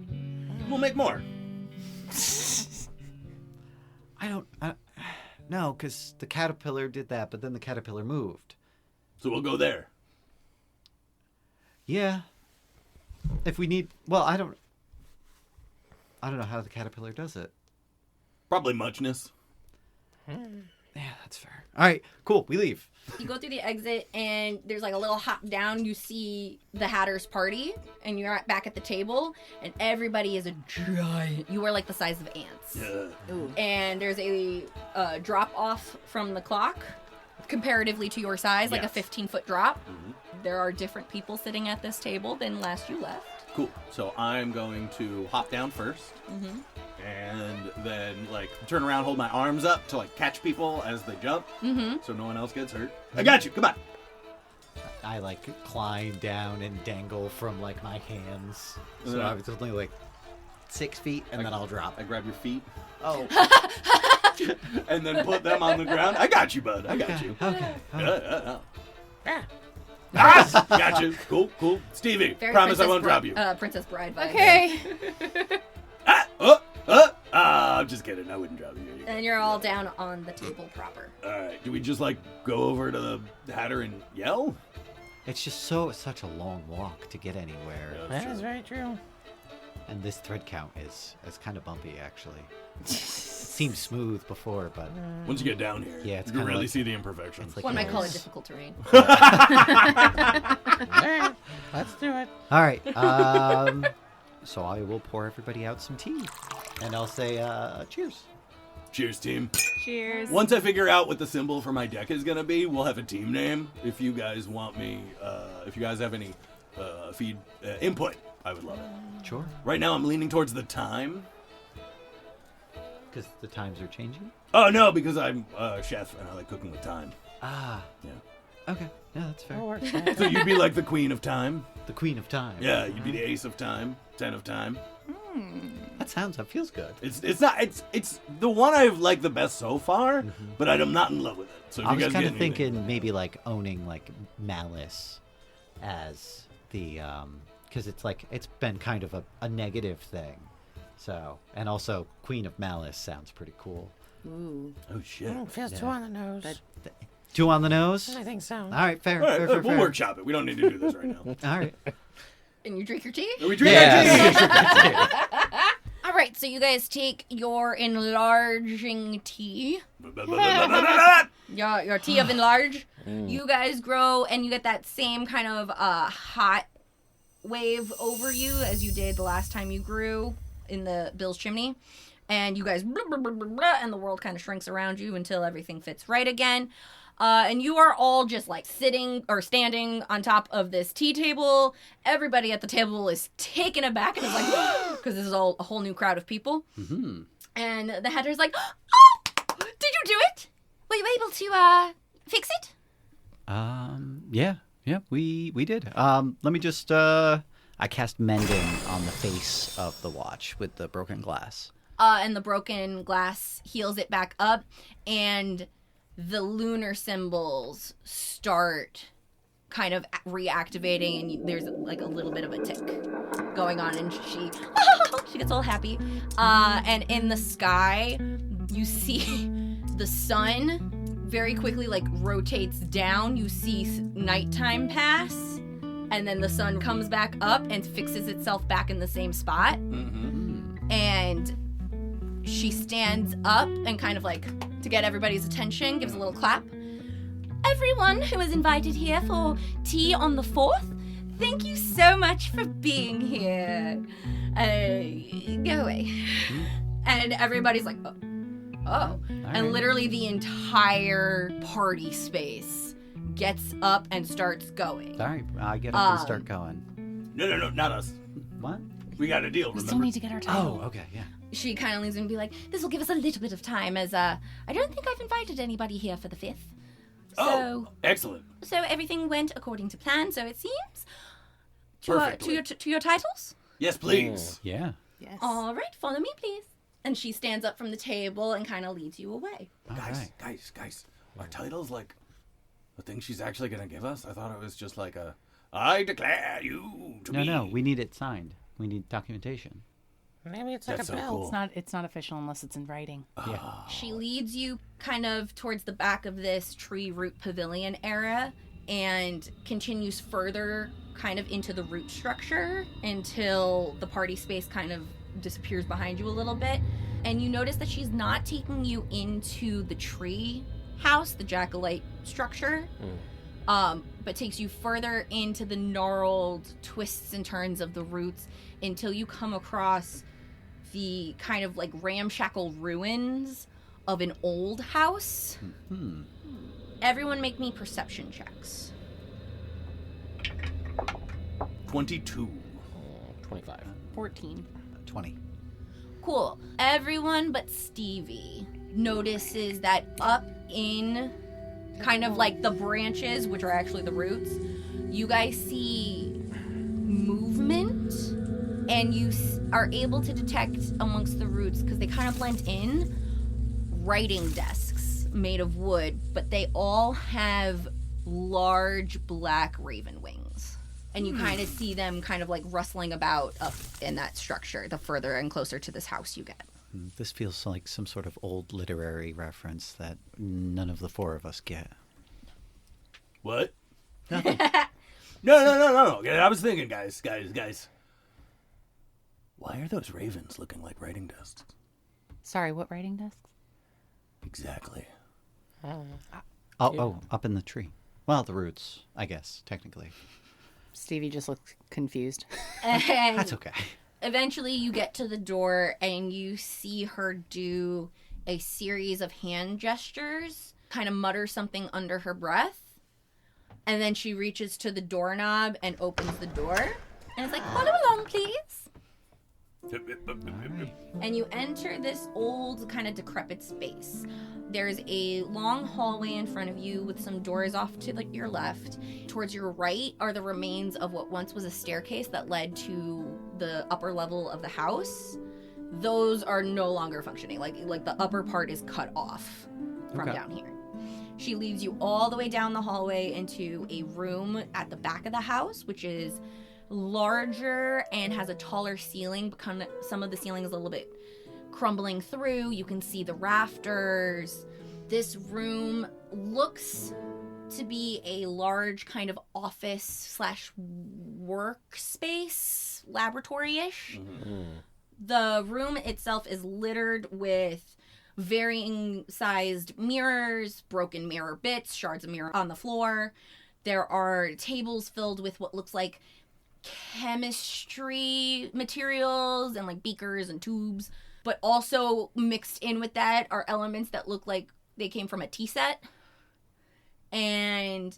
We'll make more. No, because the caterpillar did that, but then the caterpillar moved. So we'll go there. Yeah. If we need, well, I don't know how the caterpillar does it. Probably muchness. Yeah, that's fair. All right, cool. We leave. You go through the exit, and there's like a little hop down. You see the Hatter's party, and you're back at the table, and everybody is a giant. You are like the size of ants. Yeah. And there's a drop off from the clock, comparatively to your size, like a Yes. 15-foot drop. There are different people sitting at this table than last you left. Cool. So I'm going to hop down first, and then like turn around, hold my arms up to like catch people as they jump, so no one else gets hurt. I got you. Come on. I like climb down and dangle from like my hands. So Yeah. I was only like 6 feet, and then I'll drop. I grab your feet Oh. and then put them on the ground. I got you, bud. I got you. Okay. Yeah. Ah, got you. Cool. Stevie, Very promise I Princess won't drop you. Princess Bride vibes. Okay. I'm just kidding. I wouldn't drop you. And you're all down on the table proper. All right. Do we just like go over to the Hatter and yell? It's just such a long walk to get anywhere. That is very true. And this thread count is kind of bumpy, actually. It seemed smooth before, but Once you get down here, Yeah, it's you can kinda really like- see the imperfections. it's like One might call it yours. difficult terrain. All right, let's do it. All right. So I will pour everybody out some tea, and I'll say cheers. Cheers, team. Cheers. Once I figure out what the symbol for my deck is gonna be, we'll have a team name. If you guys want me, if you guys have any input, I would love it. Sure. Right now, I'm leaning towards the time. Because the times are changing. Oh no, because I'm a chef and I like cooking with time. Ah. Yeah. Okay. Yeah, that's fair. That'll work. That. So you'd be like the queen of time. The queen of time. Yeah, you'd be the ace of time, 10 of time. That feels good. It's the one I've liked the best so far, but I'm not in love with it. So if I you was guys kind get of anything- thinking maybe like owning like malice as the because it's like it's been kind of a negative thing. So, and also Queen of Malice sounds pretty cool. Ooh. Oh shit! Feels too on the nose. Two on the nose. I think so. All right, fair. All right, fair, fair, we'll fair. workshop it. We don't need to do this right now. All right. And you drink your tea? We drink All right, so you guys take your enlarging tea. Your tea of enlarge. You guys grow, and you get that same kind of hot wave over you as you did the last time you grew in the Bill's chimney. And you guys, and the world kind of shrinks around you until everything fits right again. And you are all just like sitting or standing on top of this tea table. Everybody at the table is taken aback and is like, because this is all a whole new crowd of people. Mm-hmm. And the Hatter's like, oh, did you do it? Were you able to fix it? Yeah, we did. Let me just, I cast Mending on the face of the watch with the broken glass. And the broken glass heals it back up, and the lunar symbols start kind of reactivating, and there's like a little bit of a tick going on, and she gets all happy. And in the sky, you see the sun very quickly like rotates down. You see nighttime pass, and then the sun comes back up and fixes itself back in the same spot. Mm-hmm. And she stands up and kind of like, to get everybody's attention, gives a little clap. Everyone who was invited here for tea on the 4th, thank you so much for being here. Go away. And everybody's like, oh. And literally the entire party space gets up and starts going. All right, I get up and start going. No, not us. What? We got a deal, We remember? still need to get our title. Oh, okay, yeah. She kind of leans in and be like, this will give us a little bit of time, as I don't think I've invited anybody here for the 5th. Oh, excellent. So everything went according to plan, so it seems. Perfectly. To your titles? Yes, please. Yeah. Yes. All right, follow me, please. And she stands up from the table and kind of leads you away. All right. Guys, our title's like the thing she's actually going to give us? I thought it was just like I declare you to be. No, we need it signed. We need documentation. Maybe it's like That's a so bell. cool. It's not official unless it's in writing. Yeah. She leads you kind of towards the back of this tree root pavilion area and continues further kind of into the root structure until the party space kind of disappears behind you a little bit. And you notice that she's not taking you into the tree house, the jack-o'-lantern structure, but takes you further into the gnarled twists and turns of the roots until you come across the kind of like ramshackle ruins of an old house. Hmm. Everyone make me perception checks. 22. 25. 14. 20. Cool. Everyone but Stevie notices that up in kind of like the branches, which are actually the roots, you guys see movement, and you are able to detect amongst the roots, because they kind of blend in, writing desks made of wood, but they all have large black raven wings. And you kind of see them kind of like rustling about up in that structure the further and closer to this house you get. This feels like some sort of old literary reference that none of the four of us get. What? Nothing. No. I was thinking, guys. Why are those ravens looking like writing desks? Sorry, what writing desks? Exactly. Oh, up in the tree. Well, the roots, I guess, technically. Stevie just looks confused. And That's okay. eventually you get to the door and you see her do a series of hand gestures, kind of mutter something under her breath, and then she reaches to the doorknob and opens the door. And it's like, follow along, please. And you enter this old, kind of decrepit space. There's a long hallway in front of you with some doors off to your left. Towards your right are the remains of what once was a staircase that led to the upper level of the house. Those are no longer functioning. Like the upper part is cut off from down here. She leads you all the way down the hallway into a room at the back of the house, which is larger and has a taller ceiling, but kind of some of the ceiling is a little bit crumbling through. You can see the rafters. This room looks to be a large kind of office / workspace, laboratory-ish. The room itself is littered with varying sized mirrors, broken mirror bits, shards of mirror on the floor. There are tables filled with what looks like chemistry materials and like beakers and tubes, but also mixed in with that are elements that look like they came from a tea set. And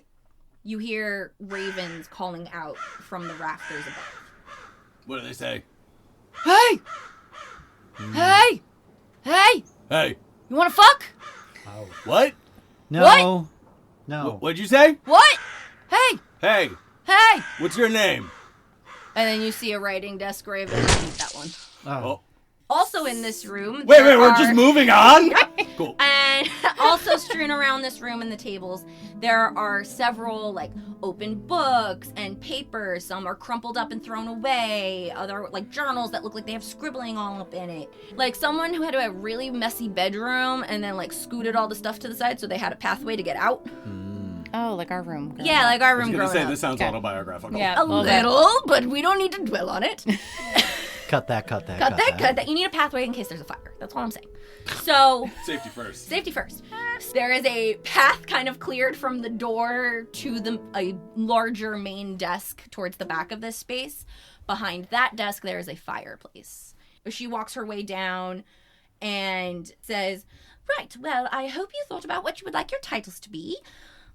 you hear ravens calling out from the rafters above. What do they say? Hey! Hey! Hey! Hey. You wanna fuck? Oh. What? No. What? No. What'd you say? What? Hey! Hey. Hey! What's your name? And then you see a writing desk raven. That one. Oh. Also in this room. Wait, there we're are- just moving on? Cool. And also strewn around this room and the tables, there are several like open books and papers. Some are crumpled up and thrown away. Other like journals that look like they have scribbling all up in it. Like someone who had a really messy bedroom and then like scooted all the stuff to the side so they had a pathway to get out. Oh, like our room. growing Yeah, up. like our I was room going to growing say, up. this sounds Okay. autobiographical. Yeah. A Okay. little, but we don't need to dwell on it. Cut that. Cut that. You need a pathway in case there's a fire. That's all I'm saying. So, Safety first. safety first. There is a path kind of cleared from the door to a larger main desk towards the back of this space. Behind that desk, there is a fireplace. She walks her way down and says, "Right, well, I hope you thought about what you would like your titles to be.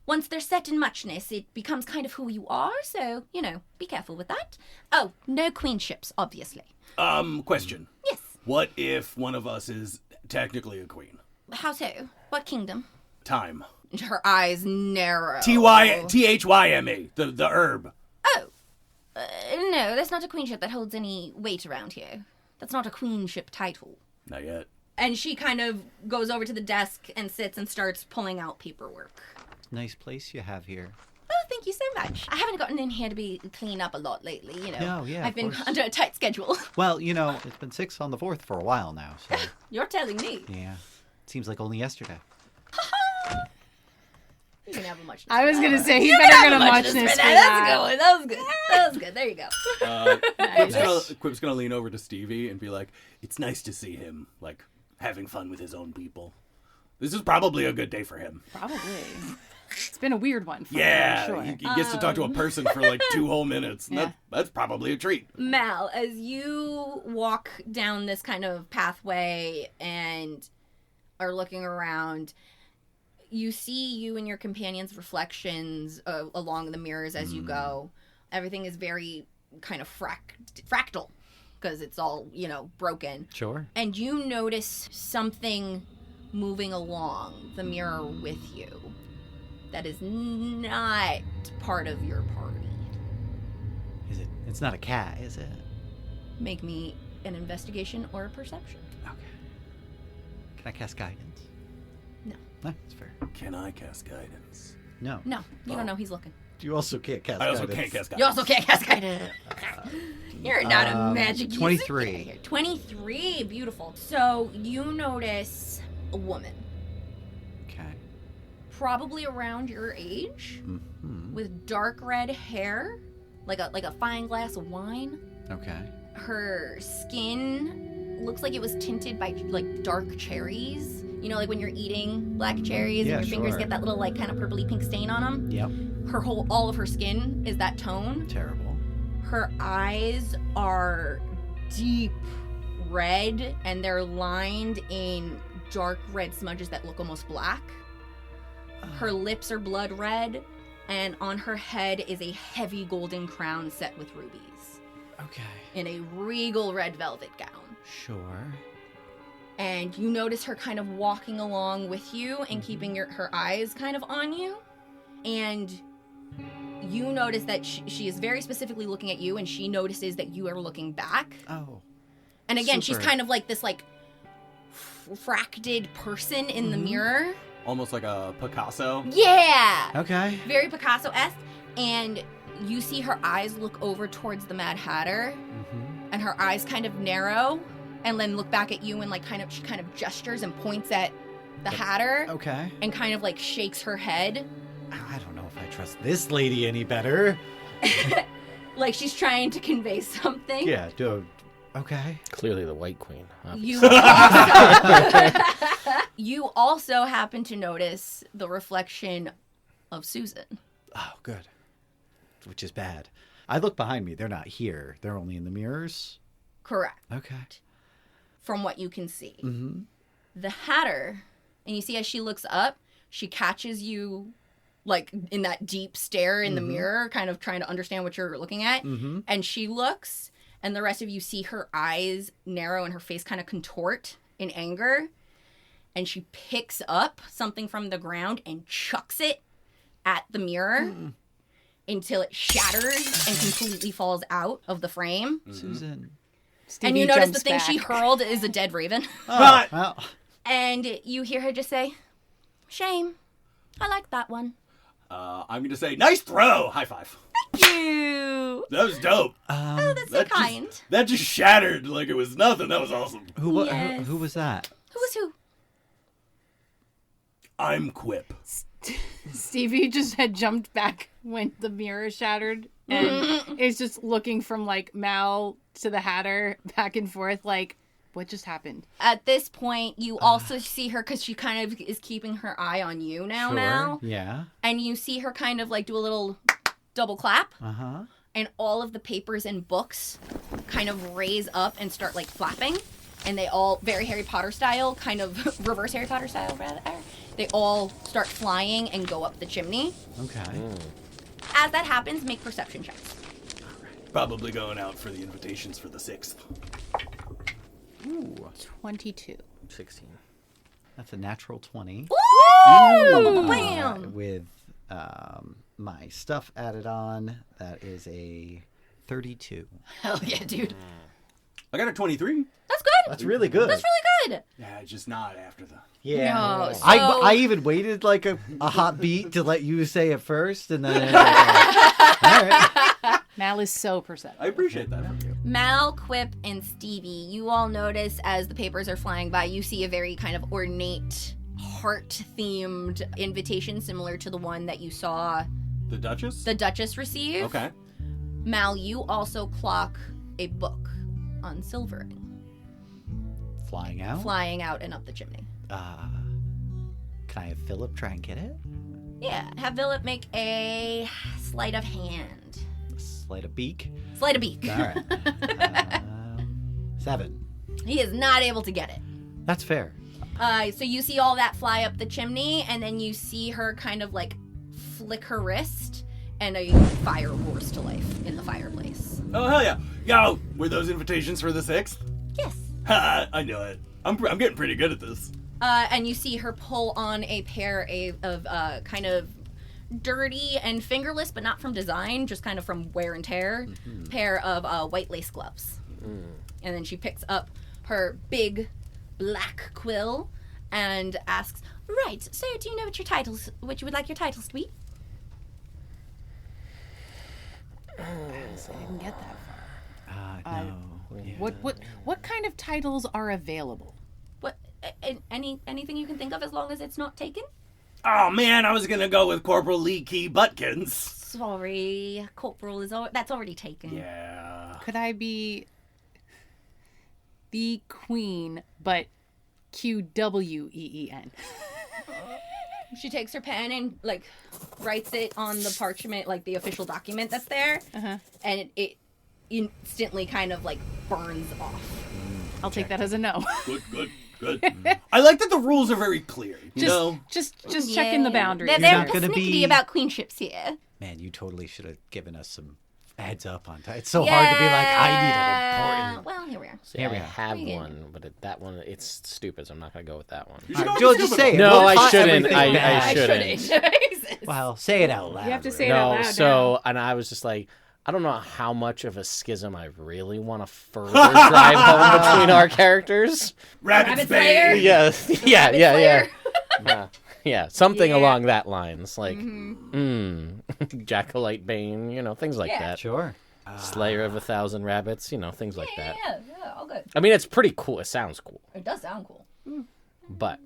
Once they're set in muchness, it becomes kind of who you are, so, be careful with that. Oh, no queenships, obviously." Question. Yes. What if one of us is technically a queen? How so? What kingdom? Time. Her eyes narrow. Thyme, the herb. Oh. No, that's not a queenship that holds any weight around here. That's not a queenship title. Not yet. And she kind of goes over to the desk and sits and starts pulling out paperwork. Nice place you have here. Oh, thank you so much. I haven't gotten in here to be clean up a lot lately, No, yeah, I've of been course. under a tight schedule. Well, it's been 6 on the 4th for a while now, so You're telling me. yeah. Seems like only yesterday. You can have a much. I was going to say, he better going to watch this for That's a that. good one. That was good. That was good. There you go. Quip's gonna lean over to Stevie and be like, "It's nice to see him, like, having fun with his own people. This is probably a good day for him." Probably. It's been a weird one for Yeah, him, I'm he sure. gets to talk to a person for like 2 whole minutes. And Yeah. that's probably a treat. Mal, as you walk down this kind of pathway and are looking around, you see you and your companion's reflections along the mirrors as you go. Everything is very kind of fractal because it's all, broken. Sure. And you notice something moving along the mirror with you that is not part of your party. Is it? It's not a cat, is it? Make me an investigation or a perception. Okay. Can I cast guidance? No. No, that's fair. Can I cast guidance? No. No, you don't know he's looking. You also can't cast I also guidance. can't cast You guidance. also can't cast guidance. You're not a magic 23. user. 23, beautiful. So you notice a woman, Okay. probably around your age, Mm-hmm. with dark red hair, like a fine glass of wine. Okay. Her skin looks like it was tinted by like dark cherries. Like when you're eating black cherries Yeah, and your fingers sure. get that little like kind of purpley pink stain on them. Yep. All of her skin is that tone. Terrible. Her eyes are deep red and they're lined in dark red smudges that look almost black. Her lips are blood red, and on her head is a heavy golden crown set with rubies Okay. in a regal red velvet gown. Sure. And you notice her kind of walking along with you and keeping her eyes kind of on you. And you notice that she is very specifically looking at you, and she notices that you are looking back. Oh. And again, Super. she's kind of like this like fracted person in the mirror. Almost like a Picasso. Yeah! Okay. Very Picasso-esque. And you see her eyes look over towards the Mad Hatter, and her eyes kind of narrow, and then look back at you, and like she kind of gestures and points at the Hatter. Okay. And kind of like shakes her head. I don't know if I trust this lady any better. Like she's trying to convey something. Yeah, okay. Clearly the White Queen. You also happen to notice the reflection of Susan. Oh, good. Which is bad. I look behind me. They're not here. They're only in the mirrors? Correct. Okay. From what you can see. Mm-hmm. The Hatter, and you see as she looks up, she catches you like in that deep stare in the mirror, kind of trying to understand what you're looking at. Mm-hmm. And she looks, and the rest of you see her eyes narrow and her face kind of contort in anger. And she picks up something from the ground and chucks it at the mirror until it shatters and completely falls out of the frame. Susan. Stevie and you notice the jumps thing back. she hurled is a dead raven. Oh, well. And you hear her just say, "Shame. I like that one." I'm going to say, nice throw! High five. Thank you. That was dope. Oh, that's so kind. That just shattered like it was nothing. That was awesome. Who was that? Who was who? I'm Quip. Stevie just had jumped back when the mirror shattered and is just looking from like Mal to the Hatter back and forth like, what just happened? At this point, you also see her because she kind of is keeping her eye on you now, Mal. Yeah. And you see her kind of like do a little double clap. Uh-huh. And all of the papers and books kind of raise up and start like flapping. And they all, very Harry Potter style, kind of reverse Harry Potter style, rather. They all start flying and go up the chimney. Okay. As that happens, make perception checks. Probably going out for the invitations for the 6th. Ooh. 22. 16. That's a natural 20. Ooh! Bam! With my stuff added on, that is a 32. Hell yeah, dude. I got a 23. That's good. That's really good. That's really good. Yeah, just not after the... Yeah. No, so- I even waited like a hot beat to let you say it first, and then all right. Mal is so perceptive. I appreciate that from you. Mal, Quip, and Stevie, you all notice as the papers are flying by, you see a very kind of ornate, heart-themed invitation similar to the one that you saw The Duchess? the Duchess receive. Okay. Mal, you also clock a book on silvering, Flying out. flying out and up the chimney. Can I have Philip try and get it? Yeah, have Philip make a sleight of hand. Sleight of beak. Sleight of beak. All right. 7. He is not able to get it. That's fair. So you see all that fly up the chimney, and then you see her kind of like flick her wrist, and a fire roars to life in the fireplace. Oh, hell yeah. Yo, were those invitations for the 6th? Yes. Ha, I knew it. I'm getting pretty good at this. And you see her pull on a pair of kind of dirty and fingerless, but not from design, just kind of from wear and tear, pair of white lace gloves. And then she picks up her big black quill and asks, "Right, so do you know what you would like your titles to be?" I didn't get that far. No. Yeah. What kind of titles are available? What? Anything you can think of, as long as it's not taken? Oh, man, I was going to go with Corporal Lee Key Butkins. Sorry, Corporal that's already taken. Yeah. Could I be the Queen, but QWEEN? She takes her pen and like writes it on the parchment, like the official document that's there, and it instantly kind of like burns off. I'll take that as a no. Good. I like that the rules are very clear, you know? Just checking the boundaries. They're not gonna persnickety be- about queenships here. Man, you totally should have given us some heads up on that. It's so hard to be like, I need an important. Well, here we are. See, Here we I are. have Pretty good. one, but that one, it's stupid, so I'm not going to go with that one. You should go Joe, with just the say it. No, We'll I cut shouldn't. everything I back. shouldn't. Jesus. Well, say it out loud. You have to say it out No, loud so, and I was just like, I don't know how much of a schism I really want to further drive home between our characters. Rabbit Slayer? Spade. Yeah. Slayer? Yeah. Yeah, something Yeah. along that lines. Like, Jackalite Bane, things like Yeah. that. Sure. Slayer of 1,000 Rabbits, things like that. Yeah, all good. I mean, it's pretty cool. It sounds cool. It does sound cool. But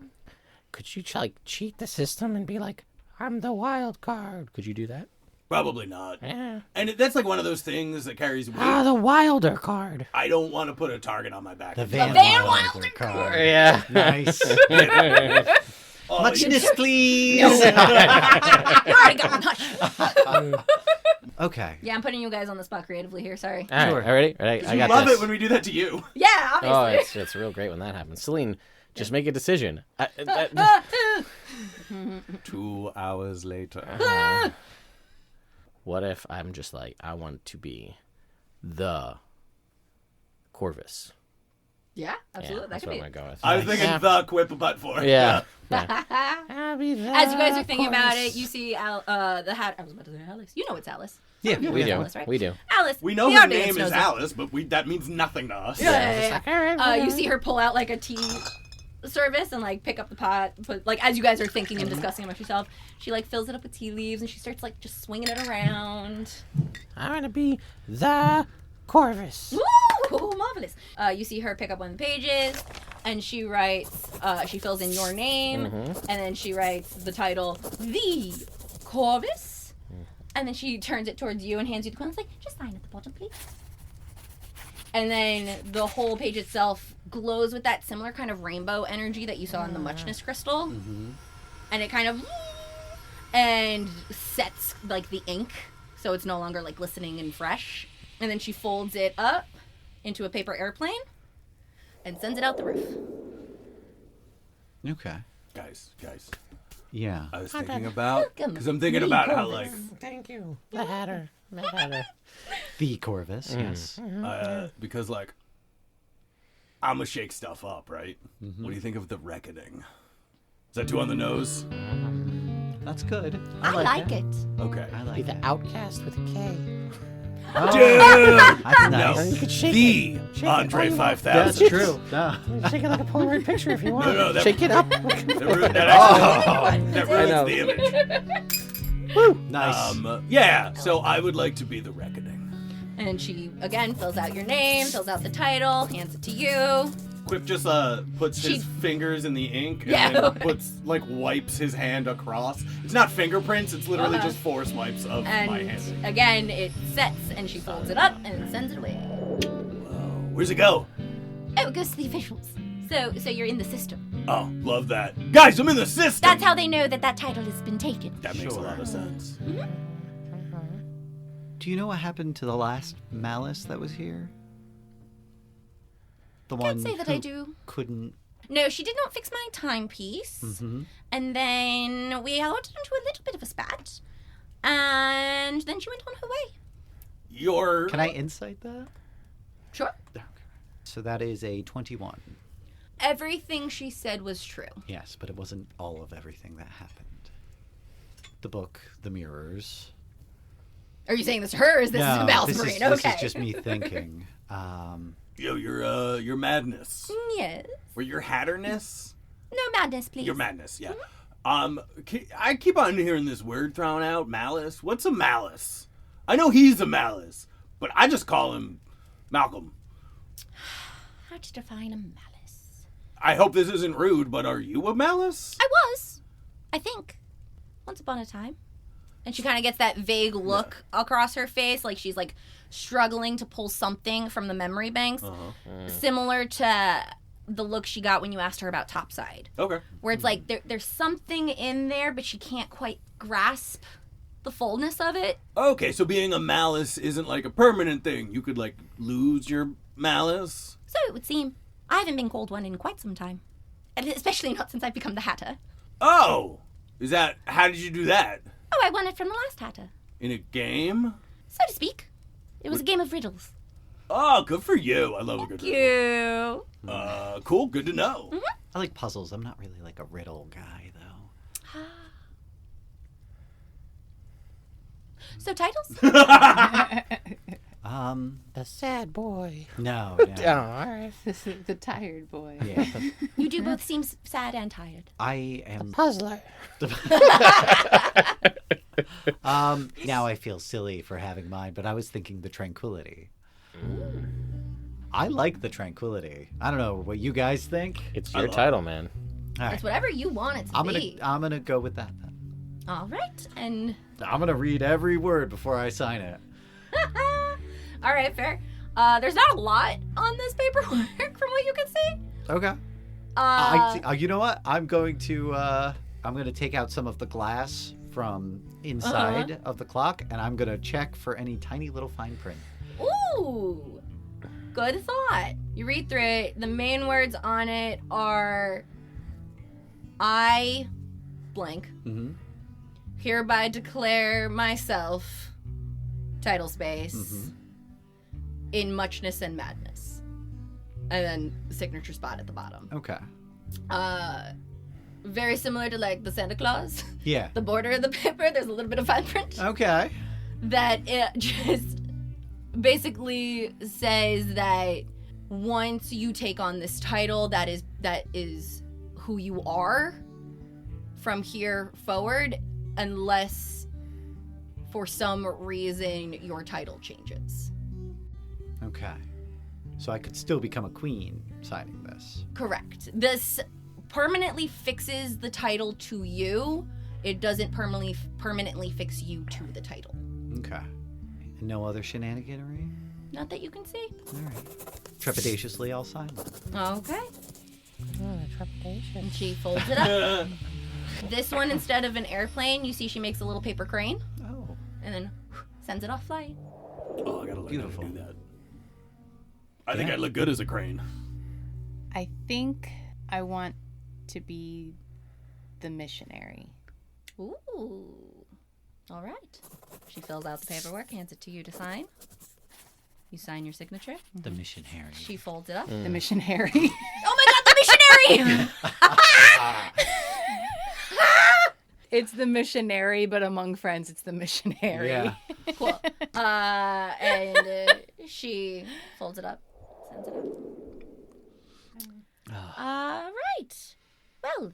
Could you cheat the system and be like, I'm the wild card? could you do that? Probably not. Yeah. And that's like one of those things that carries weight. Ah, the wilder card. I don't want to put a target on my back. The Van Van Wilder Wilder card. Yeah. Nice. Oh, Muchness, please. You already got one. Hush. Okay. Yeah, I'm putting you guys on the spot creatively here. Sorry. All right, Sure. all ready? I you got love this. it when we do that to you. Yeah, Oh, obviously. it's real great when that happens. Celine, just make a decision. 2 hours later. What if I'm just like, I want to be the Korvis? Yeah, absolutely. Yeah, That that's could what be. I'm going to go with. I was thinking the Quip of Buttfore. Yeah. I'll be the As you guys are thinking about chorus. it, you see the hat. I was about to say Alice. You know it's Alice. Yeah, We do. Alice, right? We do. Alice. We know the her audience name knows is it. Alice, but that means nothing to us. Yeah. All right, You see her pull out like a tea service and like pick up the pot, put like as you guys are thinking and discussing amongst yourself, she like fills it up with tea leaves and she starts like just swinging it around. I'm going to be the Korvis. Ooh, marvelous. You see her pick up one of the pages and she writes, she fills in your name and then she writes the title, The Korvis. And then she turns it towards you and hands you the coin. It's like, just sign at the bottom, please. And then the whole page itself glows with that similar kind of rainbow energy that you saw in the muchness crystal. And it kind of and sets like the ink so it's no longer like glistening and fresh. And then she folds it up into a paper airplane and sends it out the roof. Okay. Guys. Yeah. I was thinking about, Welcome, because I'm thinking the about how, Korvis. like, Thank you. The Hatter. The Hatter. The Korvis, yes. because, like, I'm going to shake stuff up, right? What do you think of the Reckoning? Is that too on the nose? That's good. I like it. Okay. I Be like the it. outcast with a K. Oh, Dude! that's No. nice. You could shake The it. Shake Andre it. 5000. That's true. No. Shake it like a Polaroid picture if you want. No, that- Shake it up. That ruins know. the image. Woo. Nice. Yeah, so I would like to be the Reckoning. And she, again, fills out your name, fills out the title, hands it to you. Quip just puts his fingers in the ink and Yeah. then wipes his hand across. It's not fingerprints, it's literally just force wipes of my And hand. again, it sets and she folds it up and sends it away. Where's it go? Oh, it goes to the officials. So you're in the system. Oh, love that. Guys, I'm in the system! That's how they know that title has been taken. That makes a lot of sense. Do you know what happened to the last Malice that was here? The one Can't say that I who do. couldn't. No, she did not fix my timepiece. And then we got into a little bit of a spat. And then she went on her way. Your Can I insight that? Sure. So that is a 21. Everything she said was true. Yes, but it wasn't all of everything that happened. The book, the mirrors. Are you saying this to her or is this about this Marine? is, Okay. this is just me thinking. your madness. Yes. Or your hatterness? No madness, please. Your madness, yeah. I keep on hearing this word thrown out, malice. What's a malice? I know he's a malice, but I just call him Malcolm. How to define a malice? I hope this isn't rude, but are you a malice? I was. I think. Once upon a time. And she kind of gets that vague look across her face, like she's like struggling to pull something from the memory banks, similar to the look she got when you asked her about Topside, Okay. where it's like there's something in there, but she can't quite grasp the fullness of it. Okay, so being a malice isn't like a permanent thing. You could like lose your malice. So it would seem. I haven't been called one in quite some time, and especially not since I've become the Hatter. Oh, how did you do that? Oh, I won it from the last Hatter, In a game? so to speak. It was a game of riddles. Oh, good for you. I love a good riddle. You. Cool, good to know. I like puzzles. I'm not really like a riddle guy, though. So titles? The sad boy. No. Oh, all right. The tired boy. Yeah. You do both seem sad and tired. I am. Puzzler. Now I feel silly for having mine, but I was thinking the tranquility. I like the tranquility. I don't know what you guys think. It's your title, man. All right. It's whatever you want it to be. I'm gonna go with that then. All right, and I'm gonna read every word before I sign it. all right, fair. There's not a lot on this paperwork from what you can see. Okay. You know what? I'm going to take out some of the glass from inside of the clock, and I'm gonna check for any tiny little fine print. Ooh, good thought. You read through it. The main words on it are I blank. Mm-hmm. Hereby declare myself, title space, in muchness and madness. And then signature spot at the bottom. Okay. Very similar to like the Santa Claus. Yeah. The border of the paper, there's a little bit of fine print. Okay. That it just basically says that once you take on this title, that is who you are from here forward, unless for some reason your title changes. Okay. So I could still become a queen signing this. Correct. This permanently fixes the title to you. It doesn't permanently fix you to the title. Okay. And no other shenaniganery? Not that you can see. All right. Trepidatiously, I'll sign that. Okay. Oh, the trepidation. And she folds it up. This one, instead of an airplane, you see she makes a little paper crane Oh. and then sends it off flying. Oh, I gotta learn Beautiful. how to do that. I think Yeah. I'd look good as a crane. I think I want to be the missionary. Ooh. All right. She fills out the paperwork, hands it to you to sign. You sign your signature. The missionary. She folds it up. The missionary. Oh my god, the missionary! It's the missionary, but among friends, it's the missionary. Yeah. Cool. And she folds it up, sends it up. Right. Well,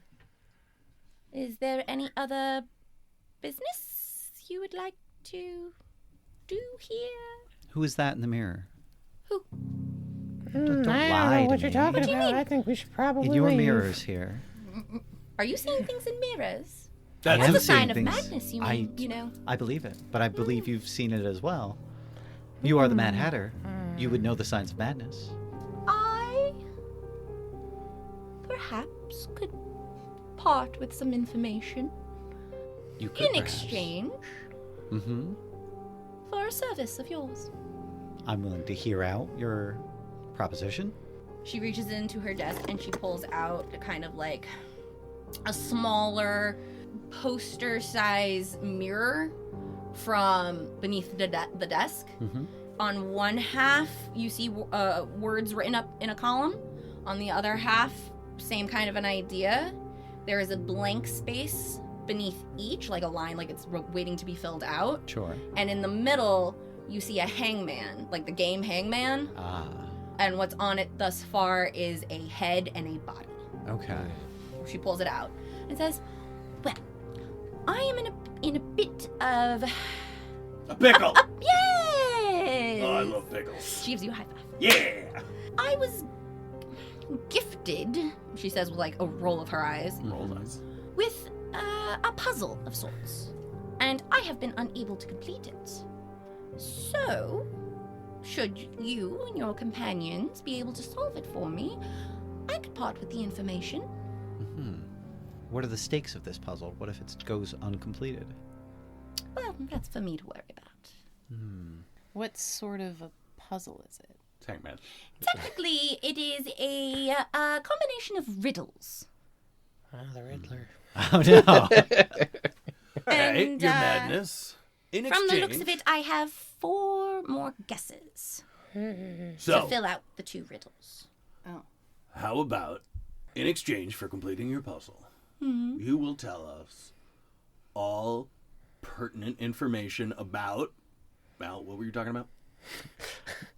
is there any other business you would like to do here? Who is that in the mirror? Who? Don't I lie don't know to what you're me. talking What do you about. mean? I think we should probably In your leave. mirrors here. Are you seeing things in mirrors? I That's am a sign seeing of things. madness, you know. I believe it, but I believe you've seen it as well. You are the Mad Hatter. You would know the signs of madness. I perhaps could part with some information You could in perhaps. exchange Mm-hmm. for a service of yours. I'm willing to hear out your proposition. She reaches into her desk and she pulls out a kind of like a smaller poster-size mirror from beneath the desk. Mm-hmm. On one half, you see words written up in a column. On the other half, same kind of an idea. There is a blank space beneath each, like a line, like it's waiting to be filled out. Sure. And in the middle, you see a hangman, like the game Hangman. Ah. And what's on it thus far is a head and a body. Okay. She pulls it out and says, "Well, I am in a bit of A pickle! yes." Oh, I love pickles. She gives you a high five. Yeah! I was gifted, she says with like a roll of her eyes, Roll eyes. with a puzzle of sorts, and I have been unable to complete it. So, should you and your companions be able to solve it for me, I could part with the information. Mm-hmm. What are the stakes of this puzzle? What if it goes uncompleted? Well, that's for me to worry about. Hmm. What sort of a puzzle is it? Tank man. Technically, it is a combination of riddles. Ah, the Riddler. Oh no. Okay, And, your madness. In From the exchange, looks of it, I have 4 more guesses to so fill out the 2 riddles. how about, in exchange for completing your puzzle, you will tell us all pertinent information about what were you talking about?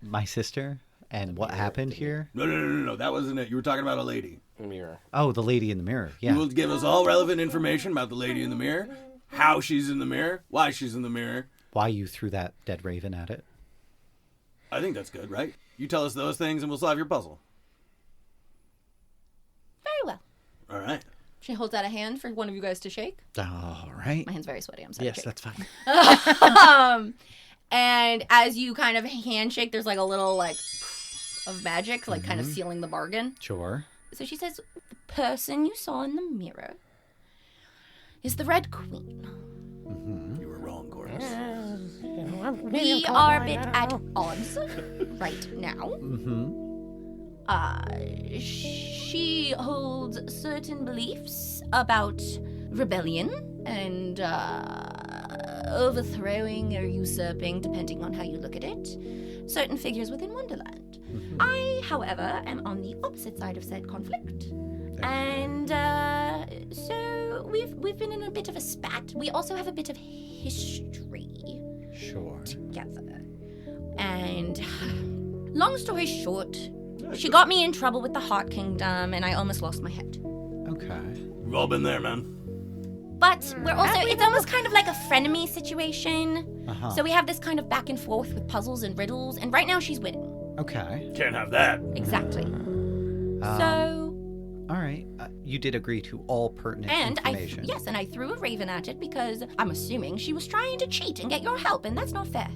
My sister and what happened here? No. That wasn't it. You were talking about a lady. Mirror. Oh, the lady in the mirror. Yeah. You will give us all relevant information about the lady in the mirror, how she's in the mirror, why she's in the mirror. Why you threw that dead raven at it? I think that's good, right? You tell us those things and we'll solve your puzzle. Very well. All right. She holds out a hand for one of you guys to shake. All right. My hand's very sweaty. I'm sorry. Yes, that's fine. And as you kind of handshake, there's like a little like of magic, like kind of sealing the bargain. Sure. So she says, the person you saw in the mirror is the Red Queen. You were wrong, Korvis. We are a bit at odds right now. She holds certain beliefs about rebellion and overthrowing or usurping, depending on how you look at it, certain figures within Wonderland. I, however, am on the opposite side of said conflict. And so we've been in a bit of a spat. We also have a bit of history Sure. together. And long story short, she got me in trouble with the Heart Kingdom, and I almost lost my head. Okay. We've all been there, man. But we're also, it's almost kind of like a frenemy situation. Uh-huh. So we have this kind of back and forth with puzzles and riddles, and right now she's winning. Okay. Can't have that. Exactly. So, All right. You did agree to all pertinent and information. and I threw a raven at it because I'm assuming she was trying to cheat and get your help, and that's not fair.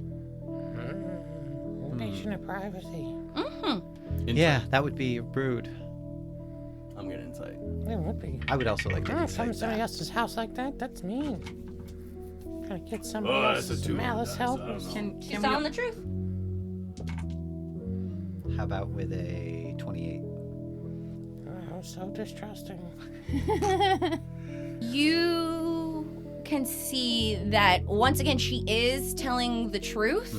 Invasion of privacy. Yeah, that would be rude. I'm getting insight. It would be. I would also like to Come insight somebody that. else's house like that? That's mean. Trying to get somebody Oh, that's a else's 2 malice dice. helpers. She's telling the truth. How about with a 28? Oh, so distrusting. You can see that once again she is telling the truth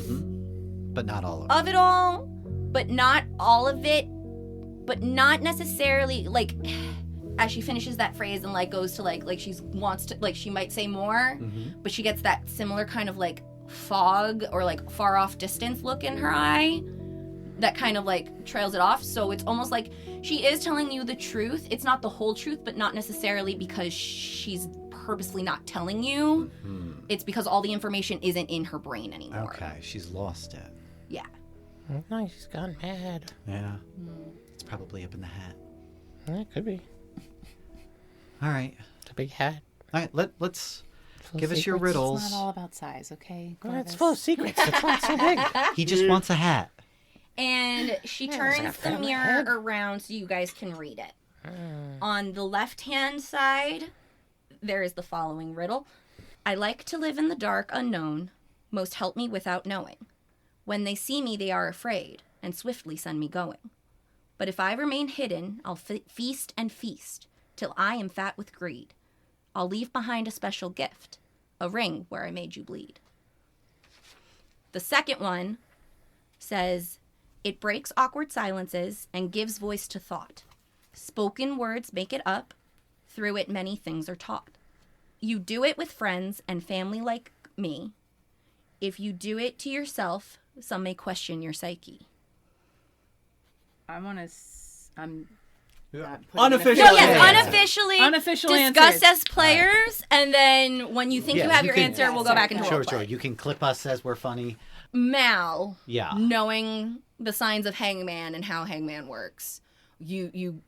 But not all of it. of it all, but not all of it, but not necessarily like as she finishes that phrase and like goes to like she wants to like she might say more, but she gets that similar kind of like fog or like far off distance look in her eye that kind of like trails it off. So it's almost like she is telling you the truth. It's not the whole truth, but not necessarily because she's purposely not telling you. It's because all the information isn't in her brain anymore. Okay, she's lost it. Yeah. No, she's gone mad. Yeah. It's probably up in the hat. It could be. All right. It's a big hat. All right, let's Full give us your secrets. riddles. It's not all about size, okay? Well, it's Korvis? full of secrets. That's why it's so big. He just wants a hat. And she Yeah, turns it's like a the fan on my mirror head. around so you guys can read it. On the left-hand side, there is the following riddle. I like to live in the dark unknown. Most help me without knowing. When they see me, they are afraid and swiftly send me going. But if I remain hidden, I'll feast and feast till I am fat with greed. I'll leave behind a special gift, a ring where I made you bleed. The second one says, it breaks awkward silences and gives voice to thought. Spoken words make it up. Through it, many things are taught. You do it with friends and family like me. If you do it to yourself, some may question your psyche. I want to. I'm not putting Unofficial No, an yes, answer. unofficially Unofficial discuss answers. as players, and then when you think you have your can- answer, we'll go back into Sure, roleplay. sure. You can clip us as we're funny. Mal, Yeah. knowing the signs of Hangman and how Hangman works, you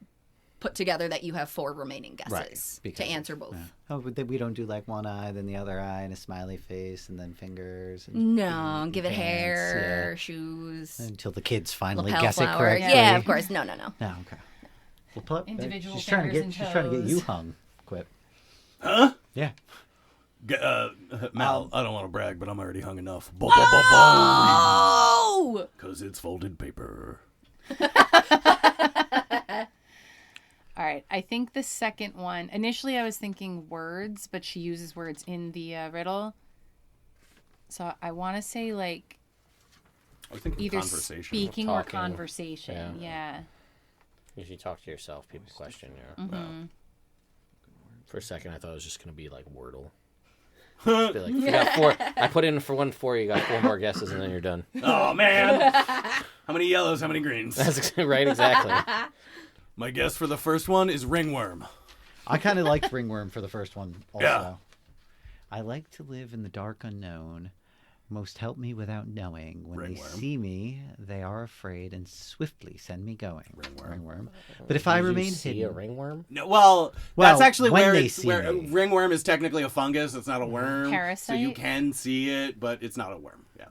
put together that you have 4 remaining guesses because to answer both. Yeah. Oh, but then we don't do like one eye, then the other eye, and a smiley face, and then fingers. And No, give it pants, hair, shoes, until the kids finally lapel guess it flower. correctly. Yeah, of course. No. No, okay. Well, pull up. Individual she's trying to fingers get. and She's trying to get toes. you hung. Quip. Huh? Yeah. Mal, I don't want to brag, but I'm already hung enough. Oh! Because it's folded paper. All right. I think the second one. Initially, I was thinking words, but she uses words in the riddle. So I want to say like I was thinking either conversation. speaking or Talking. conversation. Yeah. If you talk to yourself, people question you. Mm-hmm. For a second, I thought it was just going to be like Wordle. Just be like, you got 4. I put in for 1 4. You got 4 more guesses, and then you're done. Oh, man. How many yellows, how many greens? That's right, exactly. My guess for the first one is ringworm. I kind of liked ringworm for the first one also. Yeah. I like to live in the dark unknown. Most help me without knowing. When Ringworm. they see me, they are afraid and swiftly send me going. Ringworm. But if I Did remain you see hidden, a ringworm? No, well, Well, that's actually when where they it's see where me. ringworm is technically a fungus. It's not a worm. Parasite? So you can see it, but it's not a worm. Yeah.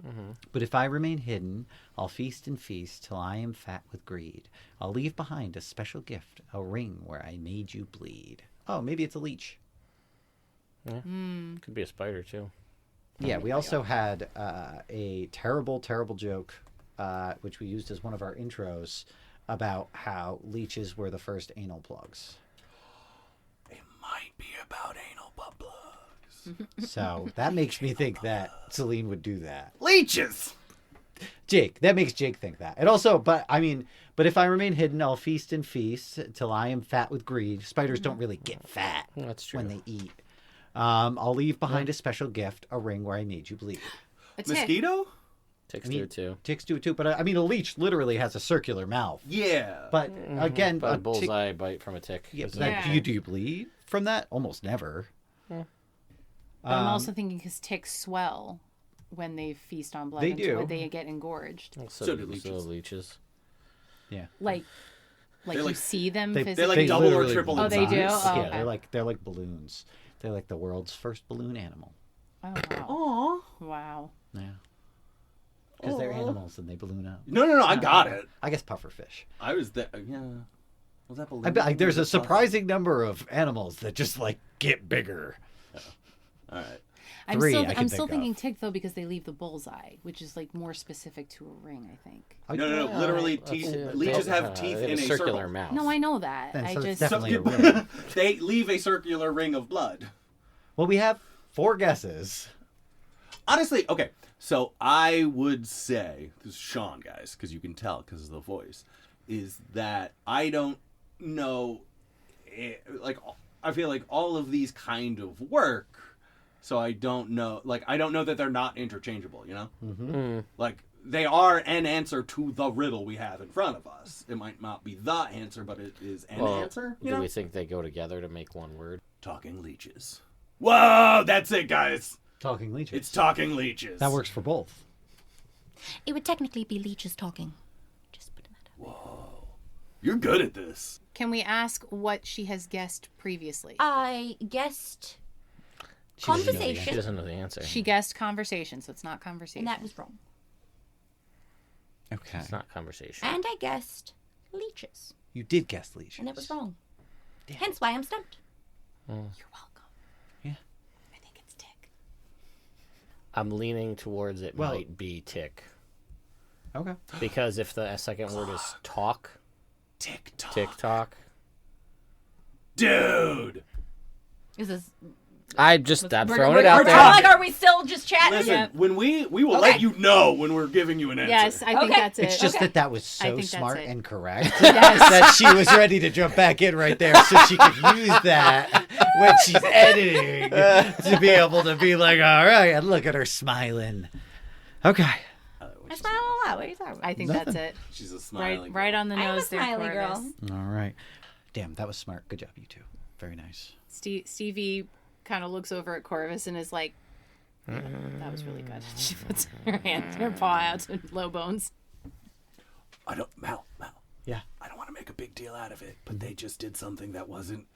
But if I remain hidden, I'll feast and feast till I am fat with greed. I'll leave behind a special gift, a ring where I made you bleed. Oh, maybe it's a leech. Yeah. Could be a spider, too. Yeah, we also had a terrible, terrible joke, which we used as one of our intros, about how leeches were the first anal plugs. It might be about anal butt plugs. So that makes me think that Celine would do that. Leeches! Jake, that makes Jake think that. And also, but if I remain hidden, I'll feast and feast till I am fat with greed. Spiders don't really get fat That's true. when they eat. I'll leave behind a special gift, a ring where I made you bleed. A tick. Mosquito? Ticks I mean, do, too. Ticks do it too, but a leech literally has a circular mouth. Yeah. But again, But a tick- bullseye bite from a tick. Yeah, is but a- Yeah. do you bleed from that? Almost never. But I'm also thinking because ticks swell when they feast on blood. They until do. They get engorged. So do leeches. leeches. Yeah. Like you like- see them they physically. like double or literally triple balloon Oh, they do? size. Oh, Yeah, okay. they're like balloons. They're like the world's first balloon animal. Oh, wow. Wow. Yeah. Because they're animals and they balloon up. No, I got it. I guess pufferfish. I was there. Yeah. Was that balloon? There's a surprising number of animals that just like get bigger. All right. I'm Three still, I can I'm still think of. thinking tick though because they leave the bullseye, which is like more specific to a ring, I think. No. Literally, teeth. Leeches have teeth They in a a circular circle. mouth. No, I know that. Then, I so it's just definitely a ring. They leave a circular ring of blood. Well, we have 4 guesses. Honestly, okay. So I would say, this is Sean, guys, because you can tell because of the voice, is that I don't know, like, I feel like all of these kind of work, so I don't know that they're not interchangeable, you know? Mm-hmm. Like, they are an answer to the riddle we have in front of us. It might not be the answer, but it is an answer, you Do know? we think they go together to make one word? Talking leeches. Whoa, that's it, guys. Talking leeches. It's talking leeches. That works for both. It would technically be leeches talking. Just putting that up. You're good at this. Can we ask what she has guessed previously? I guessed She doesn't know the She conversation, doesn't know the answer. She guessed conversation, so it's not conversation. and that was wrong. Okay. It's not conversation. And I guessed leeches, You did guess leeches. and it was wrong. Hence why I'm stumped. You're welcome. Yeah. I think it's tick. I'm leaning towards it Well- might be tick. Okay. Because if the second word is talk, TikTok. TikTok, Dude. Is this? I'm throwing it we're out there. like, are we still just chatting? Listen, when we will Okay. let you know when we're giving you an answer. Yes, I think Okay. that's it. It's just that was I so think that's smart it. and correct that she was ready to jump back in right there so she could use that when she's editing to be able to be like, all right, and look at her smiling. Okay. I smile a lot. What are you talking about? I think that's it. She's a smiling. Right on the I'm a nose there, smiley girl. Korvis. All right. Damn, that was smart. Good job, you two. Very nice. Stevie kind of looks over at Korvis and is like, yeah, that was really good. She puts her paw out to low bones. Mal. Yeah. I don't want to make a big deal out of it, but they just did something that wasn't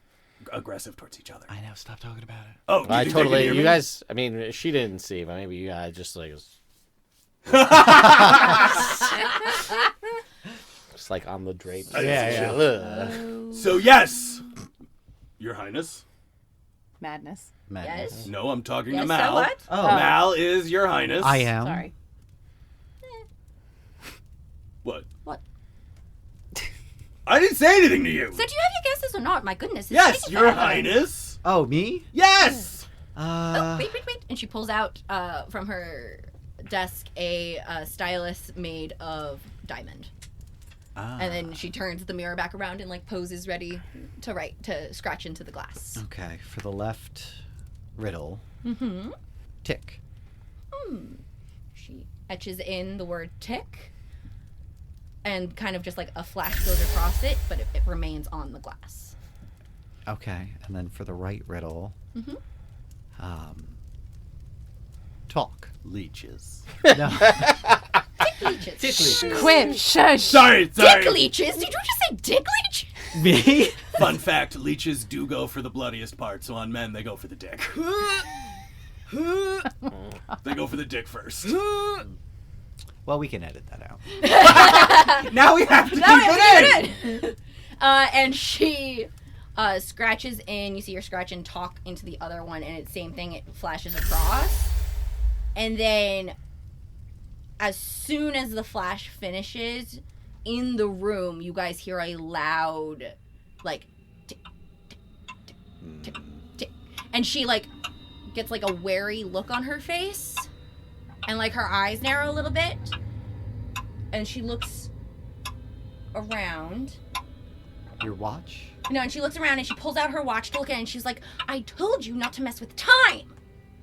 aggressive towards each other. I know. Stop talking about it. Oh, I you think they totally. can hear You me? guys. I mean, she didn't see, but maybe you guys just like. Just like on the drape. Yeah. So yes, Your Highness. Madness. Madness. Yes. No, I'm talking Yes, to so Mal. what? Oh. Mal is Your Highness. I am. Sorry. What? What? I didn't say anything to you. So do you have your guesses or not? My goodness. it's Yes, taking Your forever. Highness. Oh, me? Yes. Oh, wait. And she pulls out from her desk a stylus made of diamond. And then she turns the mirror back around and like poses ready to scratch into the glass. Okay, for the left riddle, Mm-hmm. Tick. She etches in the word tick, and kind of just like a flash goes across it, but it remains on the glass. Okay, and then for the right riddle, Mm-hmm. Talk. Leeches. No. Leeches. Quip, shush. Sorry. Dick leeches? Did you just say dick leeches? Me? Fun fact, leeches do go for the bloodiest part, so on men, they go for the dick. They go for the dick first. Well, we can edit that out. Now we have to keep it in. And she scratches in. You see her scratch and talk into the other one, and it's the same thing. It flashes across. And then, as soon as the flash finishes, in the room, you guys hear a loud, like, tick, tick, tick, tick, tick. And she, like, gets, like, a wary look on her face. And, like, her eyes narrow a little bit. And she looks around. Your watch? No, and she looks around and she pulls out her watch to look at it, and she's like, I told you not to mess with time.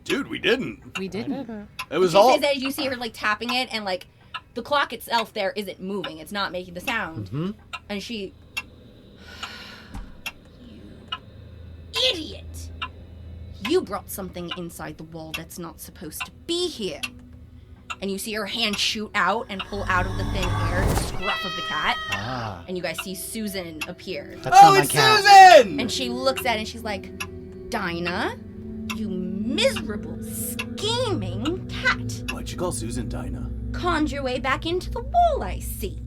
Dude, we didn't. We didn't. It was She all... says that you see her, like, tapping it, and, like, the clock itself there isn't moving. It's not making the sound. Mm-hmm. And she... You idiot! You brought something inside the wall that's not supposed to be here. And you see her hand shoot out and pull out of the thin air the scruff of the cat. Ah. And you guys see Susan appear. That's not Oh, my it's cat. Susan! And she looks at it and she's like, Dinah, you miserable, scheming cat. Why'd you call Susan Dinah? Conjure your way back into the wall, I see.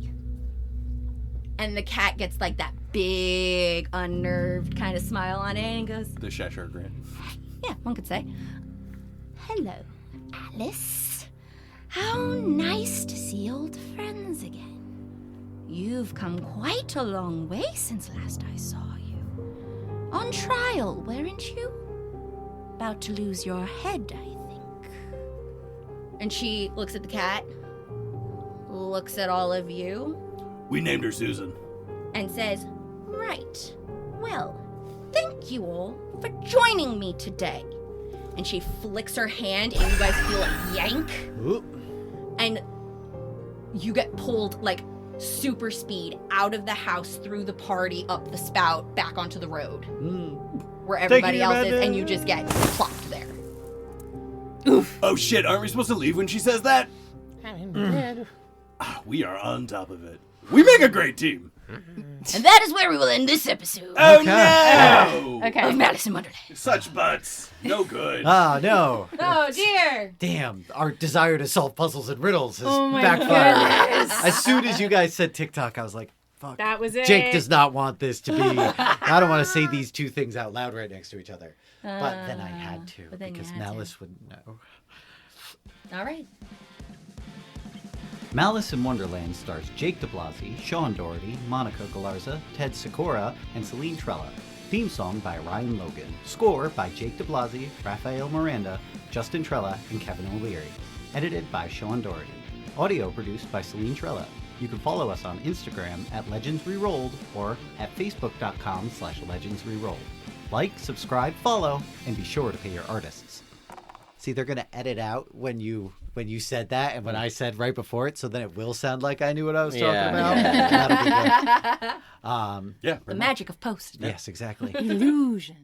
And the cat gets like that big, unnerved kind of smile on it and goes, The Cheshire Grin. yeah, one could say, hello, Alice. How nice to see old friends again. You've come quite a long way since last I saw you. On trial, weren't you? About to lose your head, I think. And she looks at the cat, looks at all of you, We named her Susan. and says, right, well, thank you all for joining me today. And she flicks her hand, and you guys feel a yank, Ooh. and you get pulled, like, super speed out of the house, through the party, up the spout, back onto the road, where everybody you, else is, Miranda. and you just get plopped there. Oh shit, aren't we supposed to leave when she says that? I'm in bed. We are on top of it. We make a great team. And that is where we will end this episode Oh Okay. no! of Okay. Malice in Wonderland. Such butts. No good. Ah, no. Oh, dear. Damn, our desire to solve puzzles and riddles has Oh, my backfired. As soon as you guys said TikTok, I was like, fuck. That was it. Jake does not want this to be. I don't want to say these two things out loud right next to each other. But then I had to, but then you because had to. Malice wouldn't know. All right. Malice in Wonderland stars Jake DiBlasi, Sean Dougherty, Monica Galarza, Ted Sikora, and Celine Trella. Theme song by Ryan Logan. Score by Jake DiBlasi, Rafael Miranda, Justyn Trella, and Kevin O'Leary. Edited by Sean Dougherty. Audio produced by Celine Trella. You can follow us on Instagram at Legends Rerolled or at facebook.com/legendsrerolled. Like, subscribe, follow, and be sure to pay your artists. See, they're gonna edit out when you said that and when I said right before it, so then it will sound like I knew what I was talking about. Yeah. That'll be good. Yeah. The magic of post. Yes, exactly. Illusion.